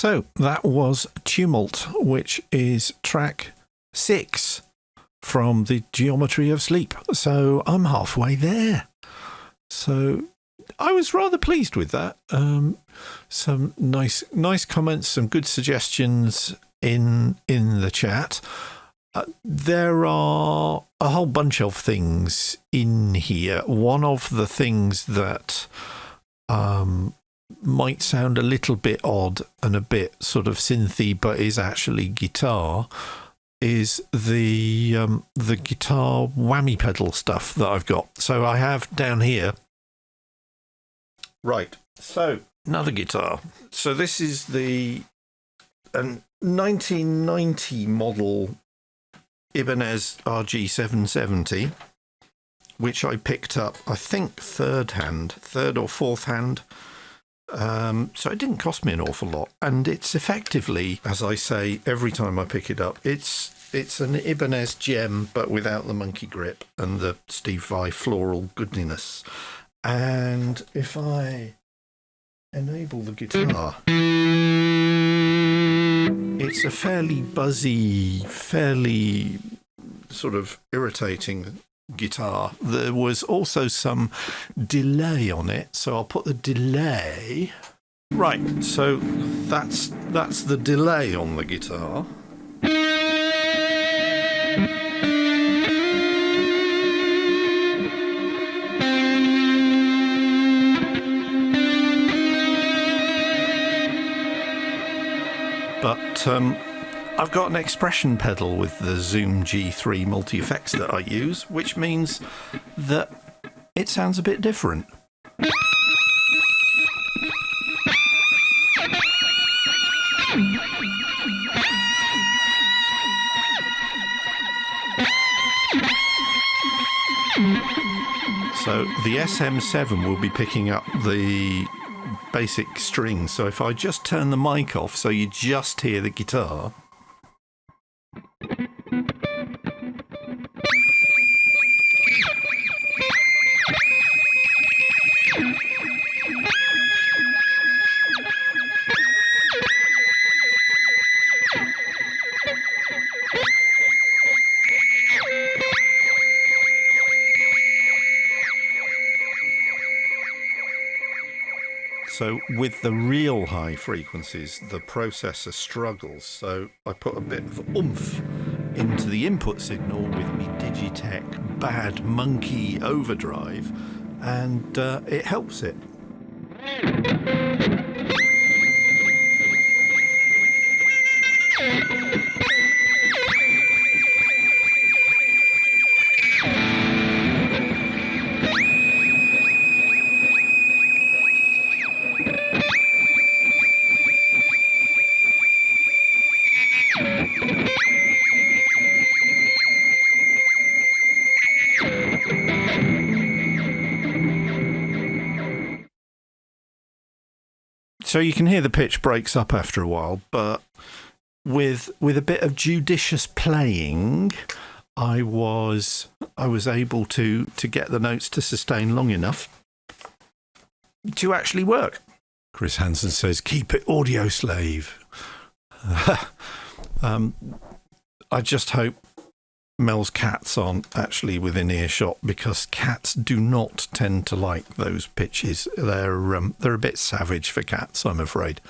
So that was Tumult, which is track 6 from the Geometry of Sleep. So I'm halfway there. So I was rather pleased with that. Some nice comments, some good suggestions in the chat. There are a whole bunch of things in here. One of the things that might sound a little bit odd and a bit sort of synthy, but is actually guitar, is the guitar whammy pedal stuff that I've got. So I have down here. Right. So another guitar. So this is the 1990 model Ibanez RG770, which I picked up, I think, third or fourth hand. So it didn't cost me an awful lot, and it's effectively, as I say every time I pick it up, it's an Ibanez gem, but without the monkey grip and the Steve Vai floral goodness. And if I enable the guitar, it's a fairly buzzy, fairly sort of irritating guitar. There was also some delay on it, so I'll put the delay. Right, so that's the delay on the guitar. But I've got an expression pedal with the Zoom G3 multi-effects that I use, which means that it sounds a bit different. So the SM7 will be picking up the basic strings, so if I just turn the mic off so you just hear the guitar. So with the real high frequencies, the processor struggles. So I put a bit of oomph into the input signal with me Digitech Bad Monkey overdrive, and it helps it. So you can hear the pitch breaks up after a while, but with a bit of judicious playing, I was able to get the notes to sustain long enough to actually work. Chris Hansen says, "Keep it audio slave." I just hope Mel's cats aren't actually within earshot, because cats do not tend to like those pitches. They're a bit savage for cats, I'm afraid.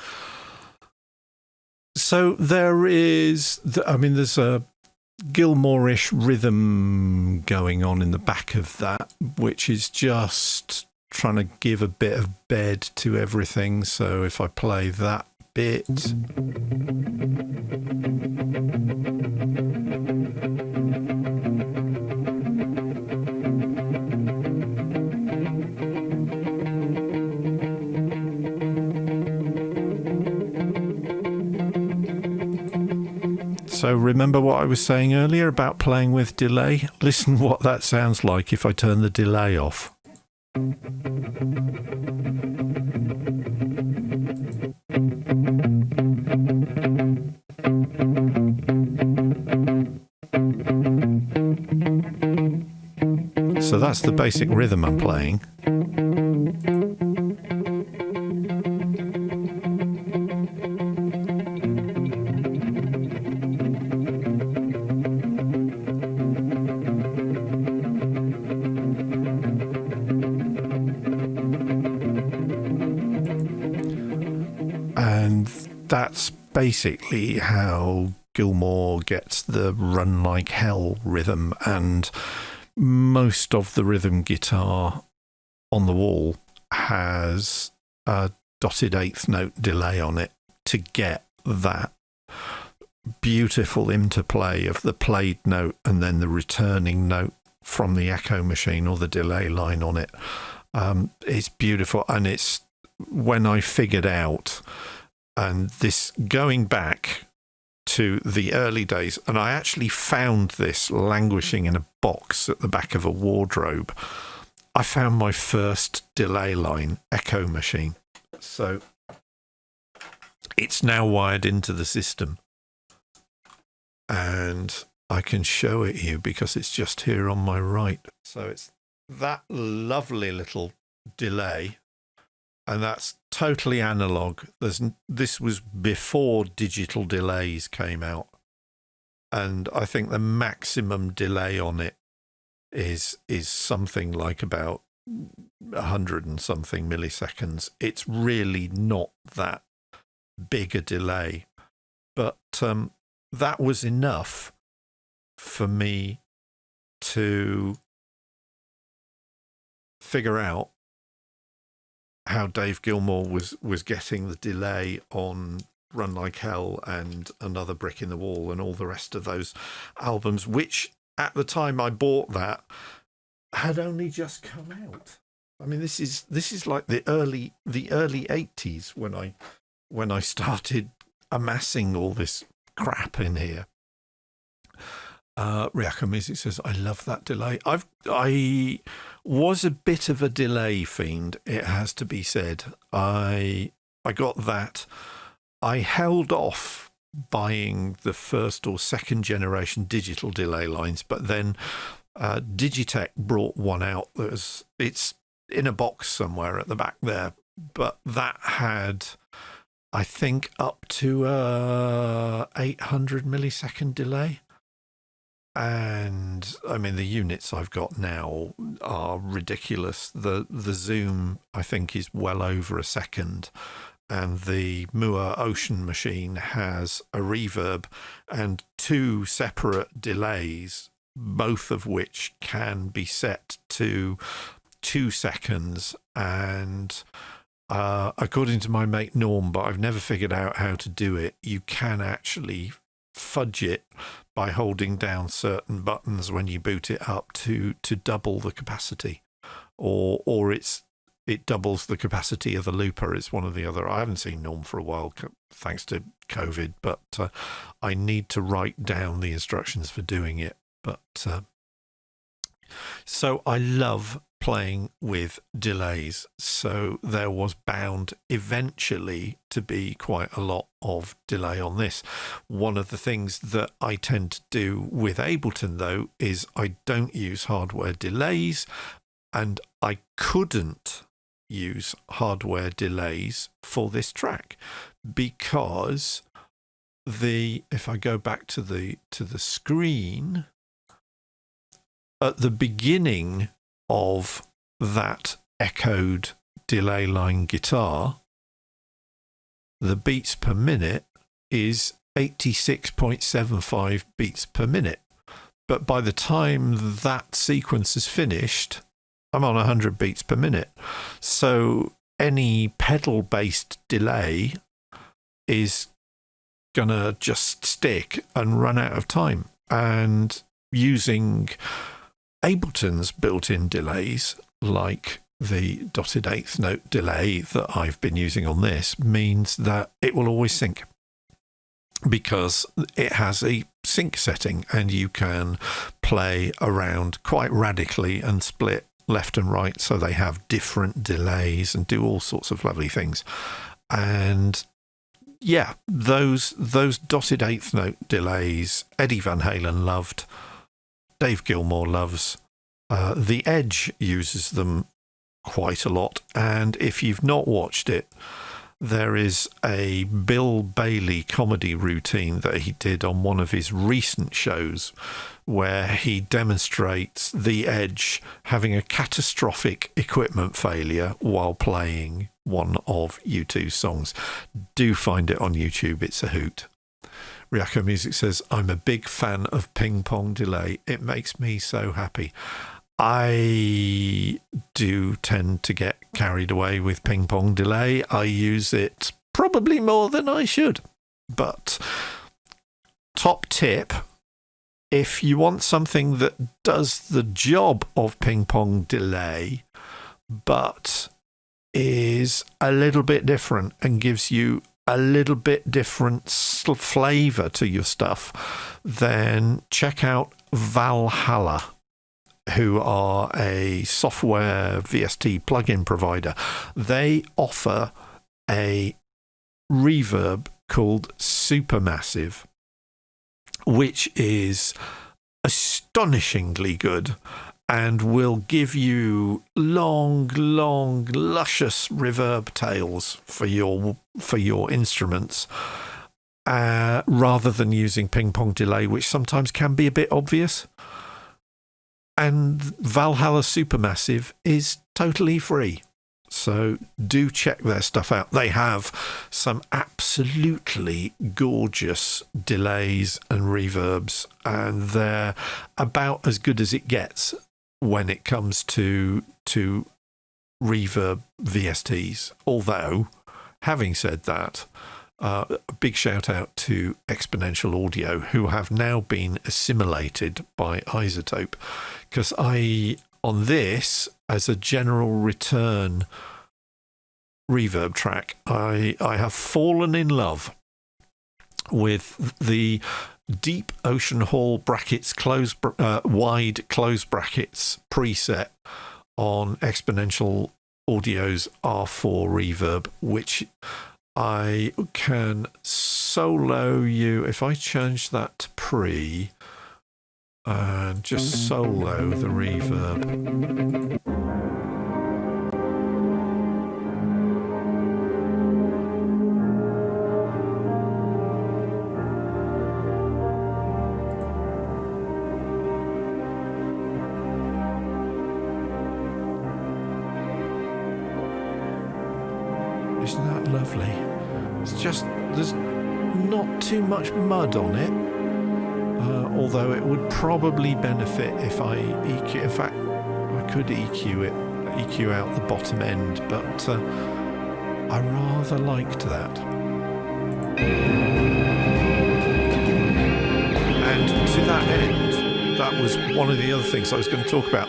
So there's a Gilmore-ish rhythm going on in the back of that, which is just trying to give a bit of bed to everything. So if I play that bit. So remember what I was saying earlier about playing with delay? Listen what that sounds like if I turn the delay off. So that's the basic rhythm I'm playing. that's basically how Gilmour gets the Run Like Hell rhythm, and most of the rhythm guitar on the wall has a dotted eighth note delay on it to get that beautiful interplay of the played note and then the returning note from the echo machine or the delay line on it. It's beautiful, and it's when I figured out, and this going back to the early days, and I actually found this languishing in a box at the back of a wardrobe. I found my first delay line echo machine. So it's now wired into the system, and I can show it you because it's just here on my right. So it's that lovely little delay, and that's totally analog. This was before digital delays came out, and I think the maximum delay on it is something like about 100 and something milliseconds. It's really not that big a delay, but that was enough for me to figure out how Dave Gilmour was getting the delay on Run Like Hell and Another Brick in the Wall and all the rest of those albums, which at the time I bought that had only just come out. I mean, this is like the early 80s when I started amassing all this crap in here. Ryaka Music says, I love that delay. I was a bit of a delay fiend, it has to be said. I got that. I held off buying the first or second generation digital delay lines, but then Digitech brought one out. It's in a box somewhere at the back there, but that had, I think, up to 800 millisecond delay. And I mean, the units I've got now are ridiculous. The Zoom, I think, is well over a second, and the Moore Ocean machine has a reverb and two separate delays, both of which can be set to 2 seconds. And according to my mate Norm, but I've never figured out how to do it, you can actually fudge it by holding down certain buttons when you boot it up to double the capacity, or it doubles the capacity of the looper. It's one or the other. I haven't seen Norm for a while thanks to COVID, but I need to write down the instructions for doing it. But so I love playing with delays, so there was bound eventually to be quite a lot of delay on this. One of the things that I tend to do with Ableton, though, is I don't use hardware delays, and I couldn't use hardware delays for this track because if I go back to the screen, at the beginning of that echoed delay line guitar, the beats per minute is 86.75 beats per minute. But by the time that sequence is finished, I'm on 100 beats per minute. So any pedal-based delay is going to just stick and run out of time. And using Ableton's built-in delays, like the dotted eighth note delay that I've been using on this, means that it will always sync because it has a sync setting, and you can play around quite radically and split left and right so they have different delays and do all sorts of lovely things. And yeah, those dotted eighth note delays, Eddie Van Halen loved, Dave Gilmour loves. The Edge uses them quite a lot, and if you've not watched it, there is a Bill Bailey comedy routine that he did on one of his recent shows where he demonstrates the Edge having a catastrophic equipment failure while playing one of U2's songs. Do find it on YouTube. It's a hoot. Ryako Music says, I'm a big fan of Ping Pong Delay. It makes me so happy. I do tend to get carried away with Ping Pong Delay. I use it probably more than I should. But top tip, if you want something that does the job of Ping Pong Delay, but is a little bit different and gives you a little bit different flavour to your stuff, then check out Valhalla, who are a software VST plugin provider. They offer a reverb called Supermassive, which is astonishingly good and will give you long, luscious reverb tails for your instruments, rather than using Ping Pong Delay, which sometimes can be a bit obvious. And Valhalla Supermassive is totally free. So do check their stuff out. They have some absolutely gorgeous delays and reverbs, and they're about as good as it gets when it comes to reverb VSTs. Although, having said that, a big shout out to Exponential Audio, who have now been assimilated by Isotope, because on this, as a general return reverb track, I have fallen in love with the Deep Ocean Hall brackets wide close brackets preset on Exponential Audio's R4 reverb, which I can solo you. If I change that to pre and just solo the reverb. Isn't that lovely? It's just, there's not too much mud on it. Although it would probably benefit if I EQ. In fact, I could EQ out the bottom end, but I rather liked that. And to that end, that was one of the other things I was going to talk about.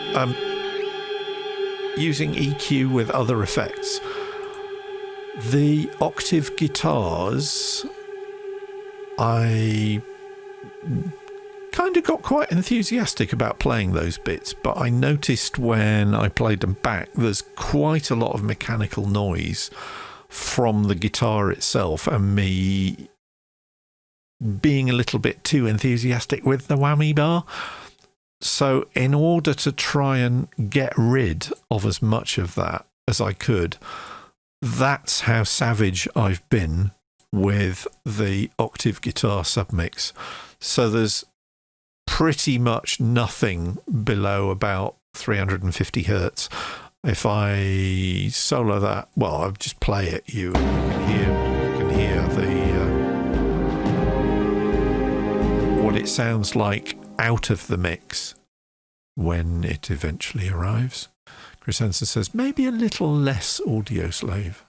Using EQ with other effects. The octave guitars, I kind of got quite enthusiastic about playing those bits, but I noticed when I played them back, there's quite a lot of mechanical noise from the guitar itself, and me being a little bit too enthusiastic with the whammy bar. So in order to try and get rid of as much of that as I could, that's how savage I've been with the octave guitar submix. So there's pretty much nothing below about 350 hertz. If I solo that, well, I'll just play it. You can hear what it sounds like out of the mix when it eventually arrives. Chris Henson says, maybe a little less Audio Slave.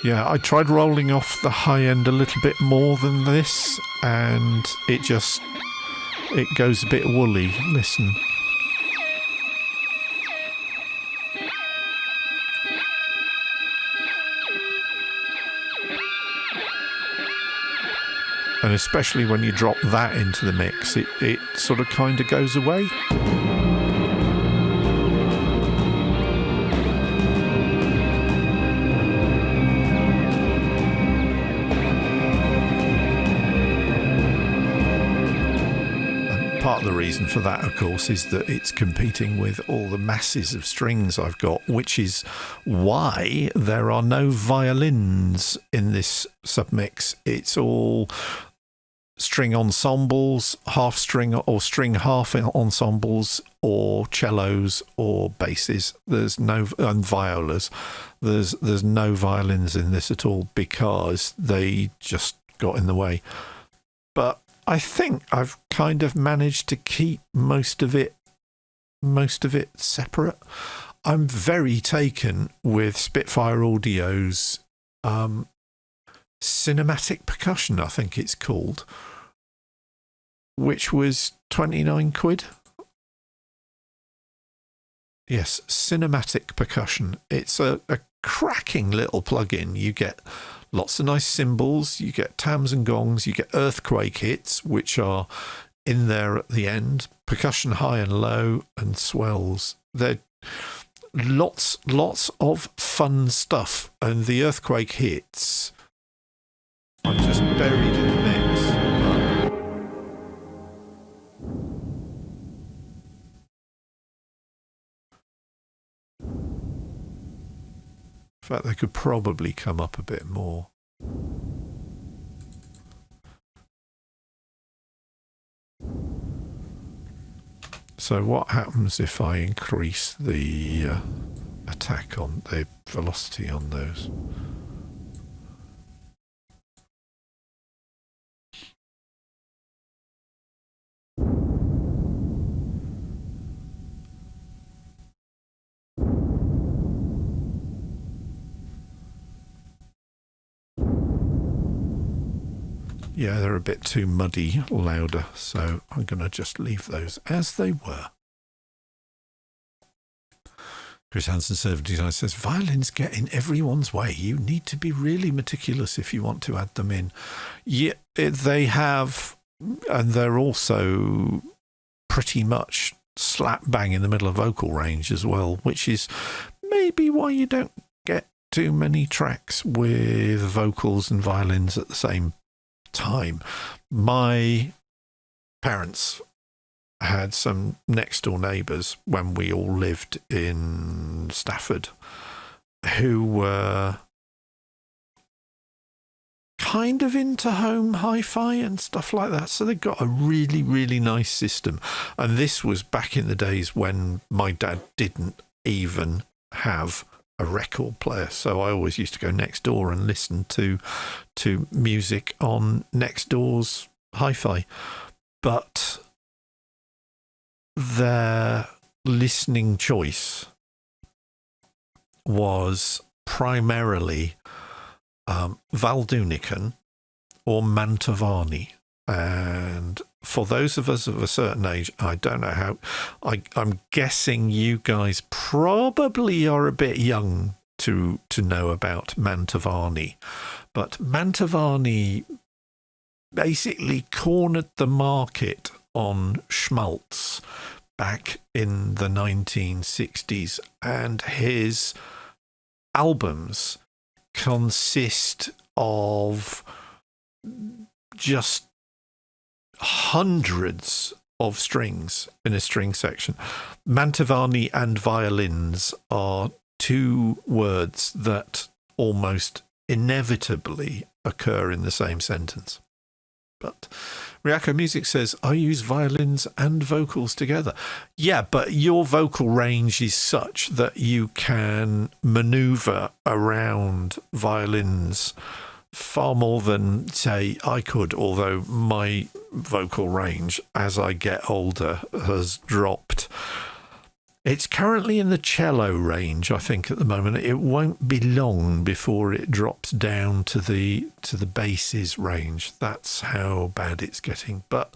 Yeah, I tried rolling off the high end a little bit more than this, and it goes a bit woolly. Listen. And especially when you drop that into the mix, it sort of kind of goes away. Part of the reason for that, of course, is that it's competing with all the masses of strings I've got, which is why there are no violins in this submix. It's all string ensembles, half string or string half ensembles, or cellos or basses. There's no, and violas. There's no violins in this at all because they just got in the way. But I think I've kind of managed to keep most of it separate. I'm very taken with Spitfire Audio's cinematic percussion, I think it's called, which was 29 quid. Yes, cinematic percussion. It's a cracking little plug-in. You get lots of nice cymbals, you get tams and gongs, you get earthquake hits, which are in there at the end, percussion high and low, and swells. They're lots of fun stuff, and the earthquake hits are just buried in the mix. In fact, they could probably come up a bit more. So what happens if I increase the attack on the velocity on those? Yeah, they're a bit too muddy, louder, so I'm going to just leave those as they were. Chris Hansen, Server Design, says, violins get in everyone's way. You need to be really meticulous if you want to add them in. Yeah, they have, and they're also pretty much slap bang in the middle of vocal range as well, which is maybe why you don't get too many tracks with vocals and violins at the same time. My parents had some next door neighbours when we all lived in Stafford who were kind of into home hi-fi and stuff like that, so they got a really nice system. And this was back in the days when my dad didn't even have a record player, so I always used to go next door and listen to music on next door's hi-fi. But their listening choice was primarily Val Doonican or Mantovani. And for those of us of a certain age, I don't know how, I'm guessing you guys probably are a bit young to know about Mantovani. But Mantovani basically cornered the market on schmaltz back in the 1960s, and his albums consist of just hundreds of strings in a string section. Mantovani and violins are two words that almost inevitably occur in the same sentence. But Ryako Music says, I use violins and vocals together. Yeah, but your vocal range is such that you can maneuver around violins far more than, say, I could, although my vocal range as I get older has dropped. It's currently in the cello range, I think, at the moment. It won't be long before it drops down to the basses range. That's how bad it's getting. But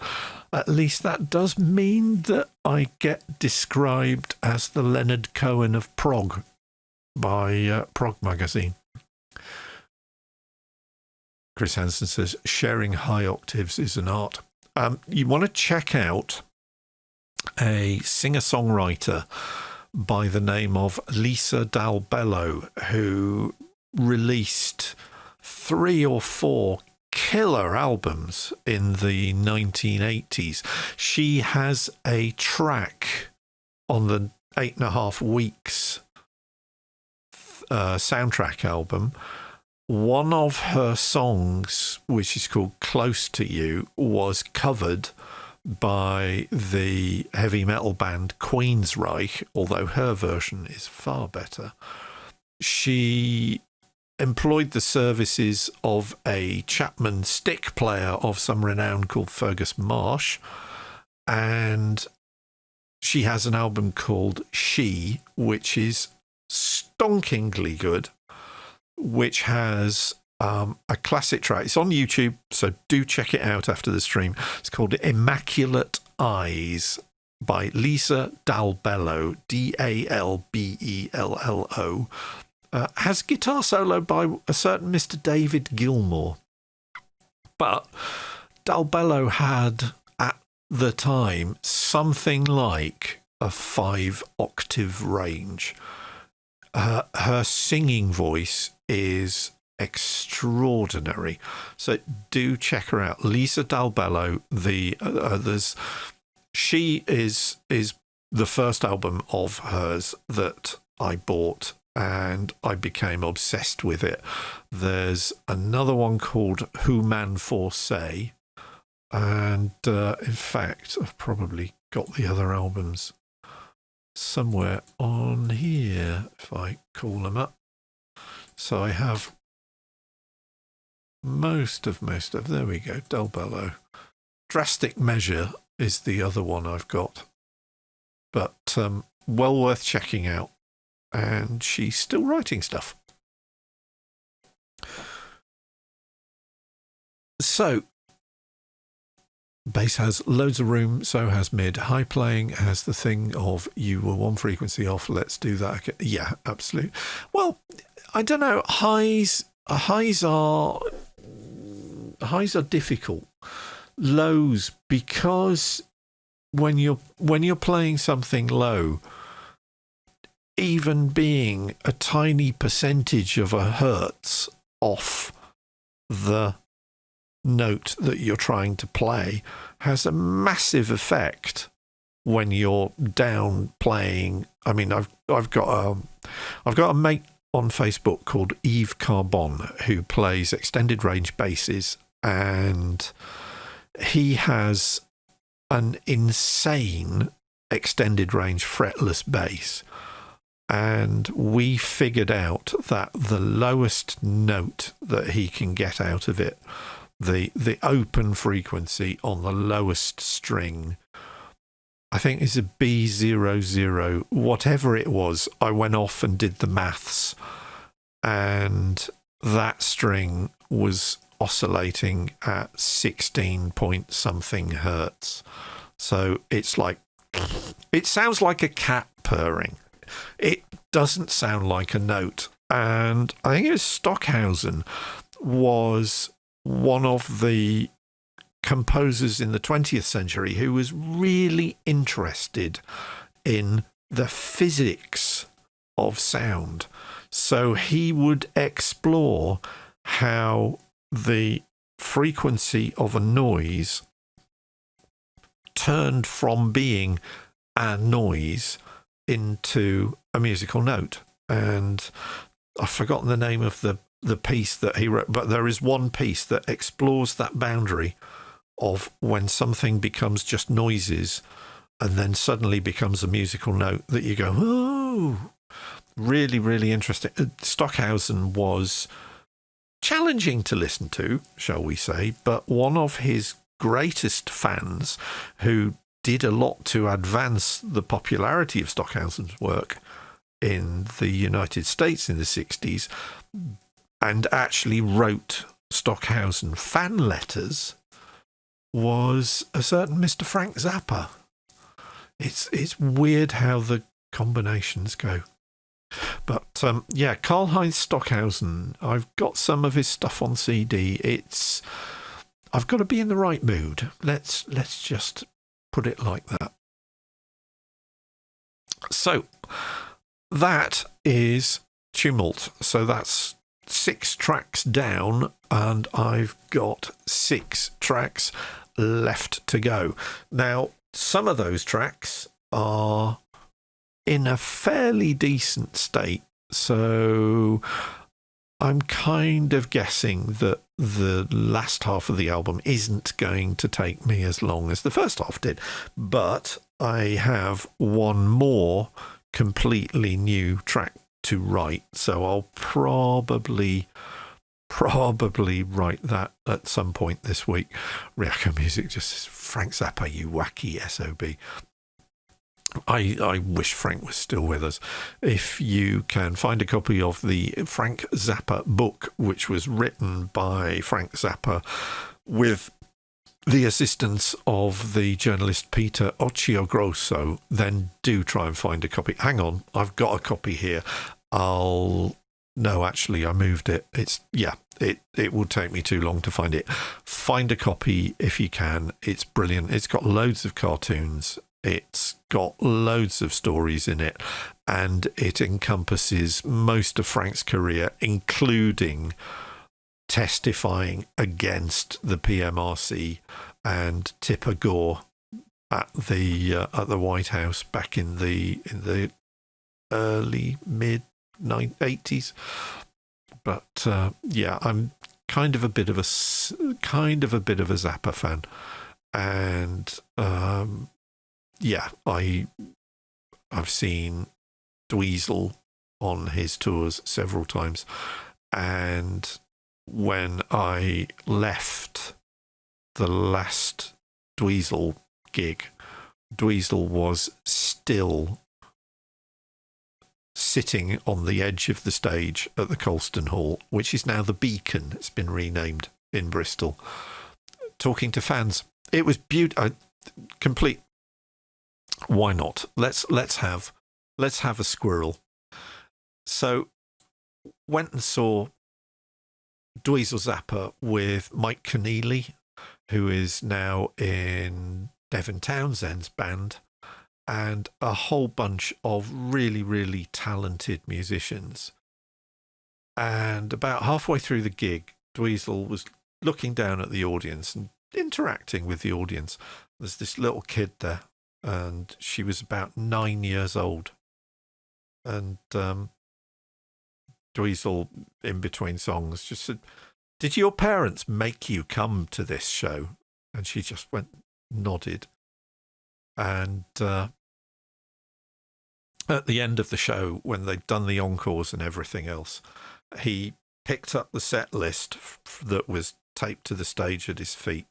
at least that does mean that I get described as the Leonard Cohen of prog by Prog Magazine. Chris Hansen says, sharing high octaves is an art. You want to check out a singer-songwriter by the name of Lisa Dalbello, who released 3 or 4 killer albums in the 1980s. She has a track on the 8.5 Weeks soundtrack album one of her songs, which is called Close to You, was covered by the heavy metal band Queensryche, although her version is far better. She employed the services of a Chapman stick player of some renown called Fergus Marsh, and she has an album called She, which is stonkingly good, which has a classic track. It's on YouTube, so do check it out after the stream. It's called Immaculate Eyes by Lisa Dalbello, Dalbello. Has guitar solo by a certain Mr. David Gilmour. But Dalbello had, at the time, something like a 5-octave range. Her singing voice is extraordinary, so do check her out. Lisa Dalbello. She is the first album of hers that I bought, and I became obsessed with it. There's another one called Who Man For Say, and in fact I've probably got the other albums somewhere on here if I call them up. So I have most of there we go. Dalbello. Drastic Measure is the other one I've got, but well worth checking out, and she's still writing stuff. So bass has loads of room, so has mid. High playing has the thing of you were one frequency off, let's do that again. Yeah, absolutely. Well, I don't know, highs are difficult. Lows, because when you're playing something low, even being a tiny percentage of a hertz off the note that you're trying to play has a massive effect when you're down playing. I mean, I've got a mate on Facebook called Yves Carbon who plays extended range basses, and he has an insane extended range fretless bass, and we figured out that the lowest note that he can get out of it, the open frequency on the lowest string, I think is a B00, whatever it was. I went off and did the maths, and that string was oscillating at 16 point something hertz. So it's like, it sounds like a cat purring. It doesn't sound like a note. And I think it was Stockhausen was one of the composers in the 20th century who was really interested in the physics of sound. So he would explore how the frequency of a noise turned from being a noise into a musical note. And I've forgotten the name of the piece that he wrote, but there is one piece that explores that boundary of when something becomes just noises and then suddenly becomes a musical note that you go, oh, really, really interesting. Stockhausen was challenging to listen to, shall we say, but one of his greatest fans, who did a lot to advance the popularity of Stockhausen's work in the United States in the 60s, and actually wrote Stockhausen fan letters, was a certain Mr. Frank Zappa. It's weird how the combinations go. But yeah, Karl-Heinz Stockhausen, I've got some of his stuff on CD. I've got to be in the right mood. Let's just put it like that. So that is Tumult. So that's 6 tracks down, and I've got 6 tracks left to go. Now, some of those tracks are in a fairly decent state. So I'm kind of guessing that the last half of the album isn't going to take me as long as the first half did. But I have one more completely new track to write, so I'll probably write that at some point this week. Reacco Music just says, Frank Zappa, you wacky SOB. I wish Frank was still with us. If you can find a copy of the Frank Zappa book, which was written by Frank Zappa with the assistance of the journalist Peter Occhiogrosso, then do try and find a copy. Hang on, I've got a copy here. No, actually, I moved it. It will take me too long to find it. Find a copy if you can. It's brilliant. It's got loads of cartoons. It's got loads of stories in it, and it encompasses most of Frank's career, including testifying against the PMRC and Tipper Gore at the White House back in the early mid 80s. But I'm kind of a bit of a Zappa fan, and I've seen Dweezil on his tours several times, and when I left the last Dweezil gig, Dweezil was still sitting on the edge of the stage at the Colston Hall, which is now the Beacon. It's been renamed in Bristol, talking to fans. It was beautiful. Complete. Why not? Let's have a squirrel. So went and saw Dweezil Zappa with Mike Keneally, who is now in Devin Townsend's band, and a whole bunch of really, really talented musicians. And about halfway through the gig, Dweezil was looking down at the audience and interacting with the audience. There's this little kid there, and she was about 9 years old. And Dweezil, in between songs, just said, "Did your parents make you come to this show?" And she just nodded. And at the end of the show, when they'd done the encores and everything else, he picked up the set list that was taped to the stage at his feet,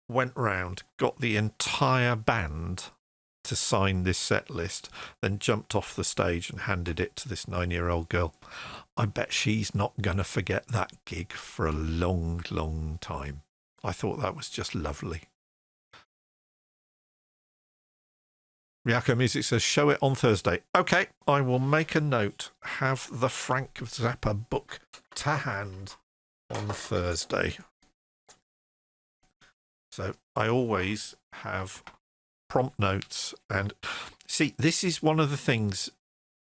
went round, got the entire band to sign this set list, then jumped off the stage and handed it to this 9-year-old girl. I bet she's not going to forget that gig for a long, long time. I thought that was just lovely. Reacco Music says, show it on Thursday. Okay, I will make a note. Have the Frank Zappa book to hand on Thursday. So I always have prompt notes. And see, this is one of the things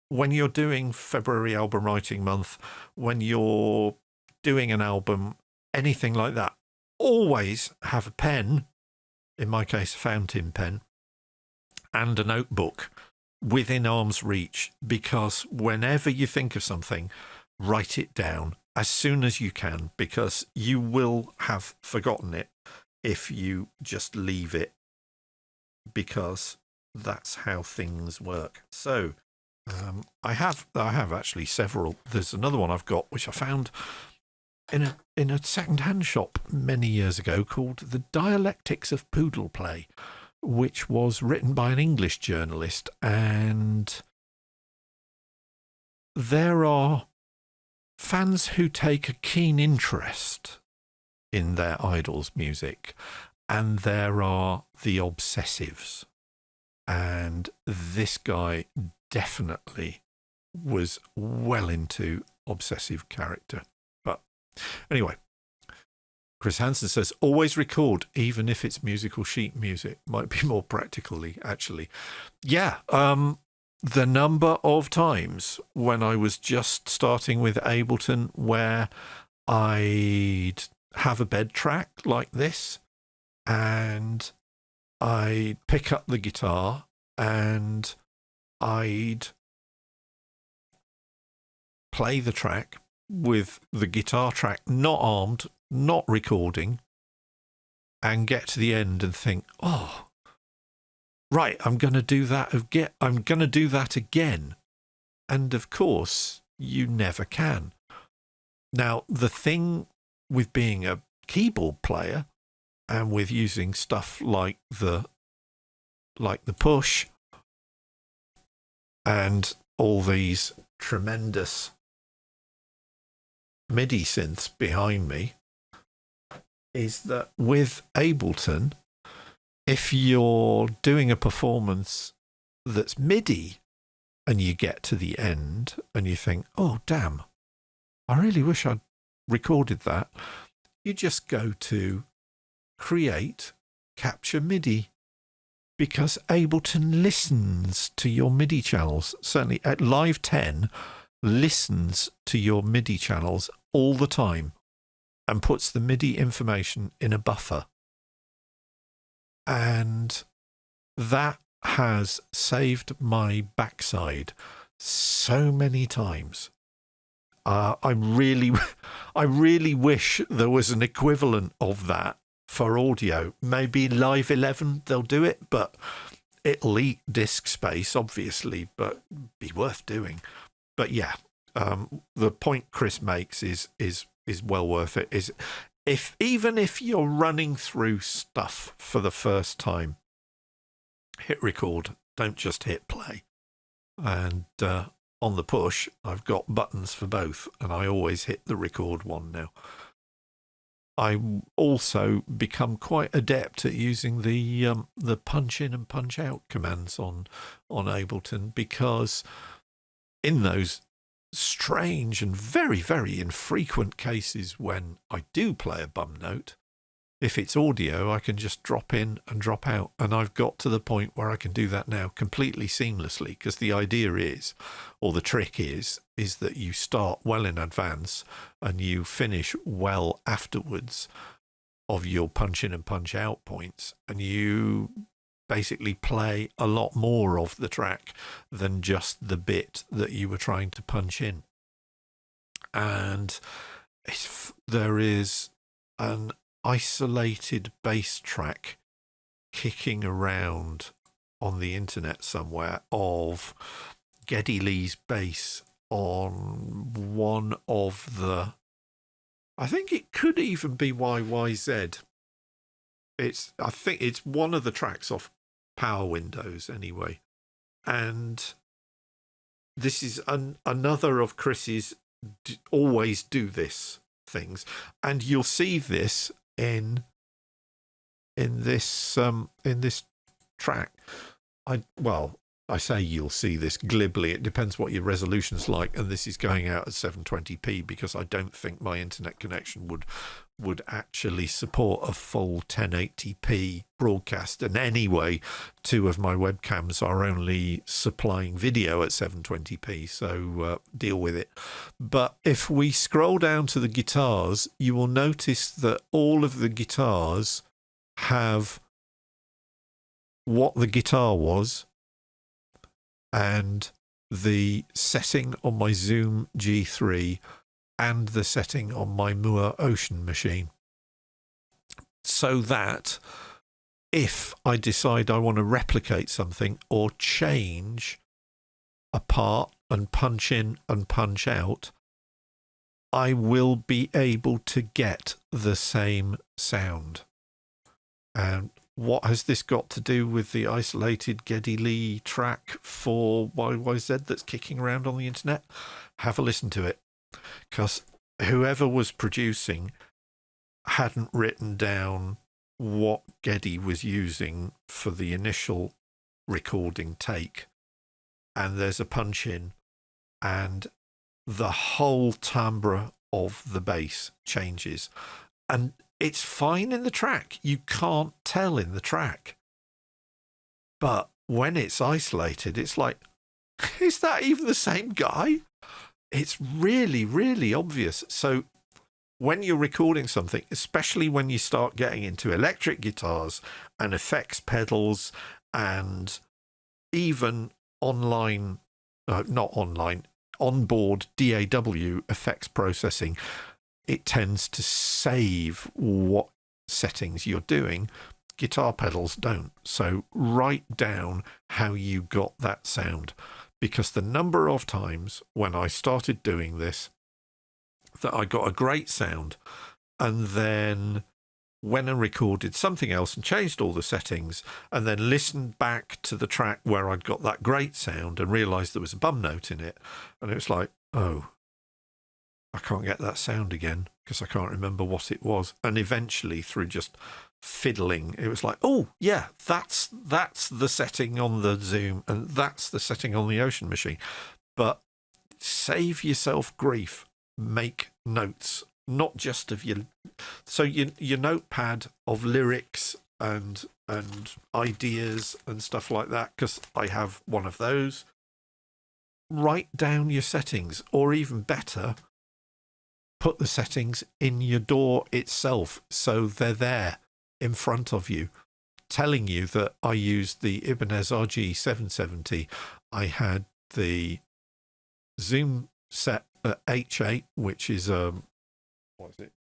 when you're doing February album writing month, when you're doing an album, anything like that, always have a pen, in my case, a fountain pen, and a notebook within arm's reach, because whenever you think of something, write it down as soon as you can, because you will have forgotten it if you just leave it, because that's how things work. So I have actually several. There's another one I've got which I found in a second-hand shop many years ago, called The Dialectics of Poodle Play, which was written by an English journalist, and there are fans who take a keen interest in their idols' music, and there are the obsessives. And this guy definitely was well into obsessive character. But anyway, Chris Hansen says, always record, even if it's musical sheet music. Might be more practically, actually. Yeah, the number of times when I was just starting with Ableton where I'd have a bed track like this, and I'd pick up the guitar and I'd play the track, with the guitar track not armed, not recording, and get to the end and think, oh, right, I'm going to do that again. I'm going to do that again. And of course, you never can. Now, the thing with being a keyboard player and with using stuff like the push and all these tremendous MIDI synths behind me is that with Ableton, if you're doing a performance that's MIDI and you get to the end and you think, oh, damn, I really wish I'd recorded that, you just go to Create, Capture MIDI, because Ableton listens to your MIDI channels. Certainly at Live 10, listens to your MIDI channels all the time and puts the MIDI information in a buffer. And that has saved my backside so many times. I really wish there was an equivalent of that for audio. Maybe Live 11 they'll do it, but it'll eat disk space, obviously, but be worth doing. But yeah, the point Chris makes is well worth it. Is even if you're running through stuff for the first time, hit record. Don't just hit play. And on the push, I've got buttons for both, and I always hit the record one now. I also become quite adept at using the punch in and punch out commands on Ableton, because in those strange and very, very infrequent cases when I do play a bum note, if it's audio, I can just drop in and drop out. And I've got to the point where I can do that now completely seamlessly, because the idea is, or the trick is that you start well in advance and you finish well afterwards of your punch in and punch out points. And you basically play a lot more of the track than just the bit that you were trying to punch in. And there is an isolated bass track kicking around on the internet somewhere of Geddy Lee's bass on one of the, I think it could even be YYZ. I think it's one of the tracks off Power Windows anyway. And this is another of Chris's always do this things, and you'll see this in this track. I say you'll see this glibly. It depends what your resolution's like, and this is going out at 720p because I don't think my internet connection would actually support a full 1080p broadcast. And anyway, two of my webcams are only supplying video at 720p, so deal with it. But if we scroll down to the guitars, you will notice that all of the guitars have what the guitar was and the setting on my Zoom G3 and the setting on my Moore Ocean machine, so that if I decide I want to replicate something or change a part and punch in and punch out, I will be able to get the same sound. And what has this got to do with the isolated Geddy Lee track for YYZ that's kicking around on the internet? Have a listen to it, because whoever was producing hadn't written down what Geddy was using for the initial recording take. And there's a punch in, and the whole timbre of the bass changes. And it's fine in the track. You can't tell in the track. But when it's isolated, it's like, is that even the same guy? It's really, really obvious. So when you're recording something, especially when you start getting into electric guitars and effects pedals and even online, not online, onboard DAW effects processing, it tends to save what settings you're doing. Guitar pedals don't. So write down how you got that sound, because the number of times when I started doing this that I got a great sound and then went and recorded something else and changed all the settings and then listened back to the track where I'd got that great sound and realised there was a bum note in it. And it was like, oh, I can't get that sound again because I can't remember what it was. And eventually, through just fiddling, it was like, oh, yeah, that's the setting on the Zoom and that's the setting on the Ocean Machine. But save yourself grief. Make notes, not just of your notepad of lyrics and ideas and stuff like that, because I have one of those. Write down your settings, or even better, put the settings in your DAW itself so they're there in front of you, telling you that I used the Ibanez RG770. I had the Zoom set at H8, which is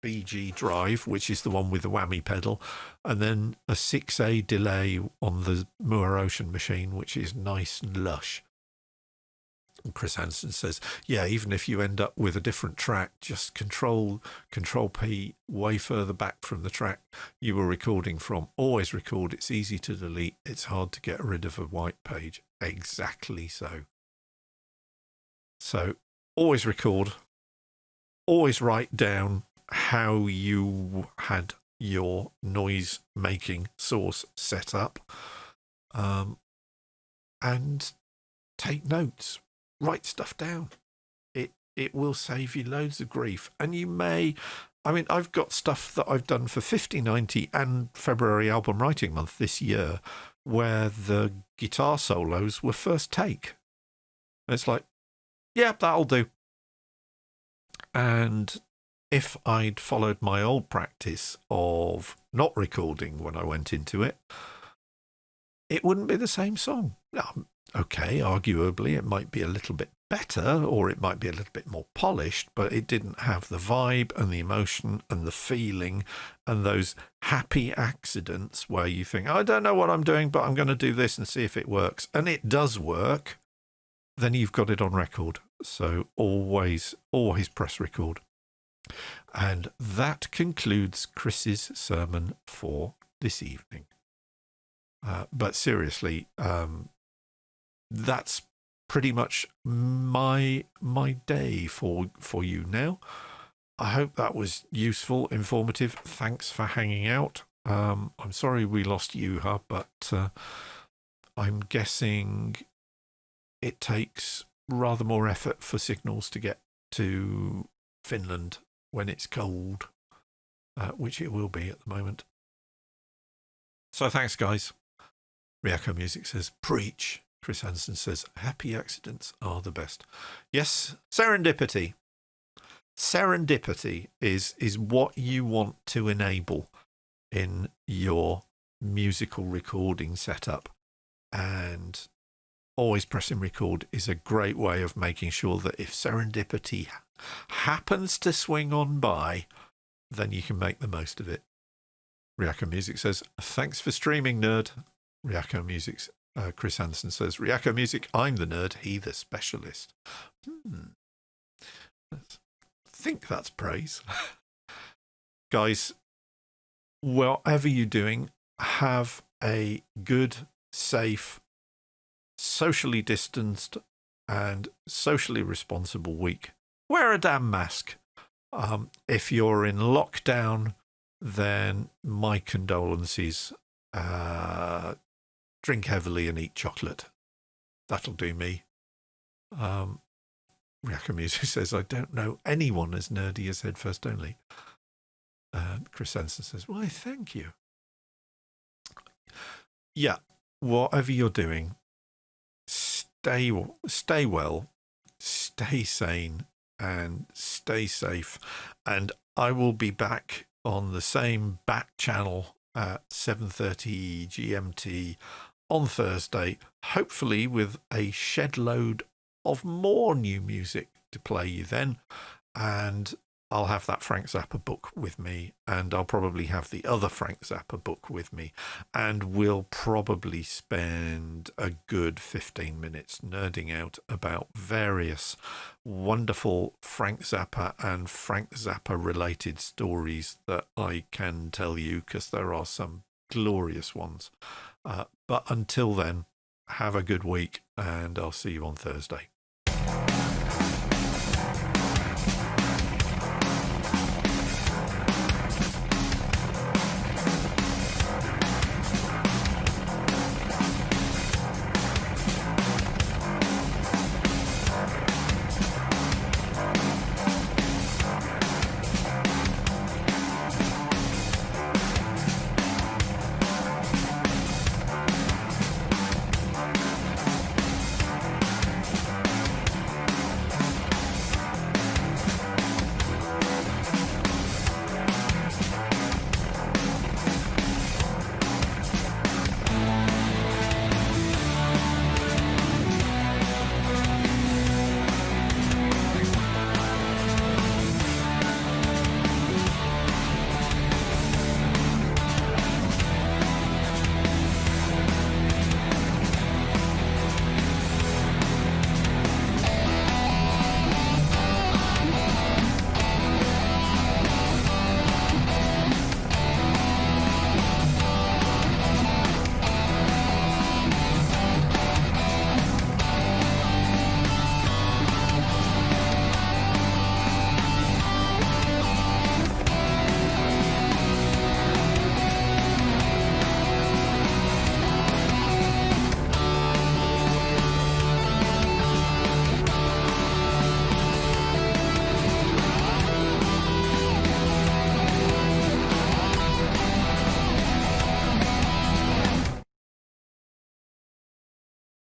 BG drive, which is the one with the whammy pedal, and then a 6A delay on the Moore Ocean Machine, which is nice and lush. And Chris Hansen says, yeah, even if you end up with a different track, just control P way further back from the track you were recording from. Always record. It's easy to delete. It's hard to get rid of a white page. Exactly so. So always record. Always write down how you had your noise making source set up, and take notes. Write stuff down. It will save you loads of grief. And you may, I mean, I've got stuff that I've done for 50/90 and February Album Writing Month this year where the guitar solos were first take. It's like, yeah, that'll do. And if I'd followed my old practice of not recording when I went into it, it wouldn't be the same song. Okay, arguably, it might be a little bit better, or it might be a little bit more polished, but it didn't have the vibe and the emotion and the feeling and those happy accidents where you think, I don't know what I'm doing, but I'm going to do this and see if it works. And it does work. Then you've got it on record. So always press record. And that concludes Chris's sermon for this evening. But seriously, that's pretty much my day for you now. I hope that was useful, informative. Thanks for hanging out. I'm sorry we lost Juha, but I'm guessing it takes rather more effort for signals to get to Finland when it's cold, which it will be at the moment. So thanks, guys. Ryako Music says, preach. Chris Hansen says, happy accidents are the best. Yes, serendipity. Serendipity is what you want to enable in your musical recording setup. And always pressing record is a great way of making sure that if serendipity happens to swing on by, then you can make the most of it. Ryako Music says, thanks for streaming, nerd. Ryako Music's Chris Hansen says, Ryako Music, I'm the nerd, he the specialist. I think that's praise. Guys, whatever you're doing, have a good, safe, socially distanced and socially responsible week. Wear a damn mask. If you're in lockdown, then my condolences. Drink heavily and eat chocolate. That'll do me. Ryako Music says, I don't know anyone as nerdy as Headfirst Only. Chris Hansen says, why, thank you. Yeah, whatever you're doing, stay well, stay sane, and stay safe. And I will be back on the same Bat channel at 7:30 GMT on Thursday, hopefully with a shed load of more new music to play you then. And I'll have that Frank Zappa book with me, and I'll probably have the other Frank Zappa book with me, and we'll probably spend a good 15 minutes nerding out about various wonderful Frank Zappa and Frank Zappa related stories that I can tell you, because there are some glorious ones. But until then, have a good week, and I'll see you on Thursday.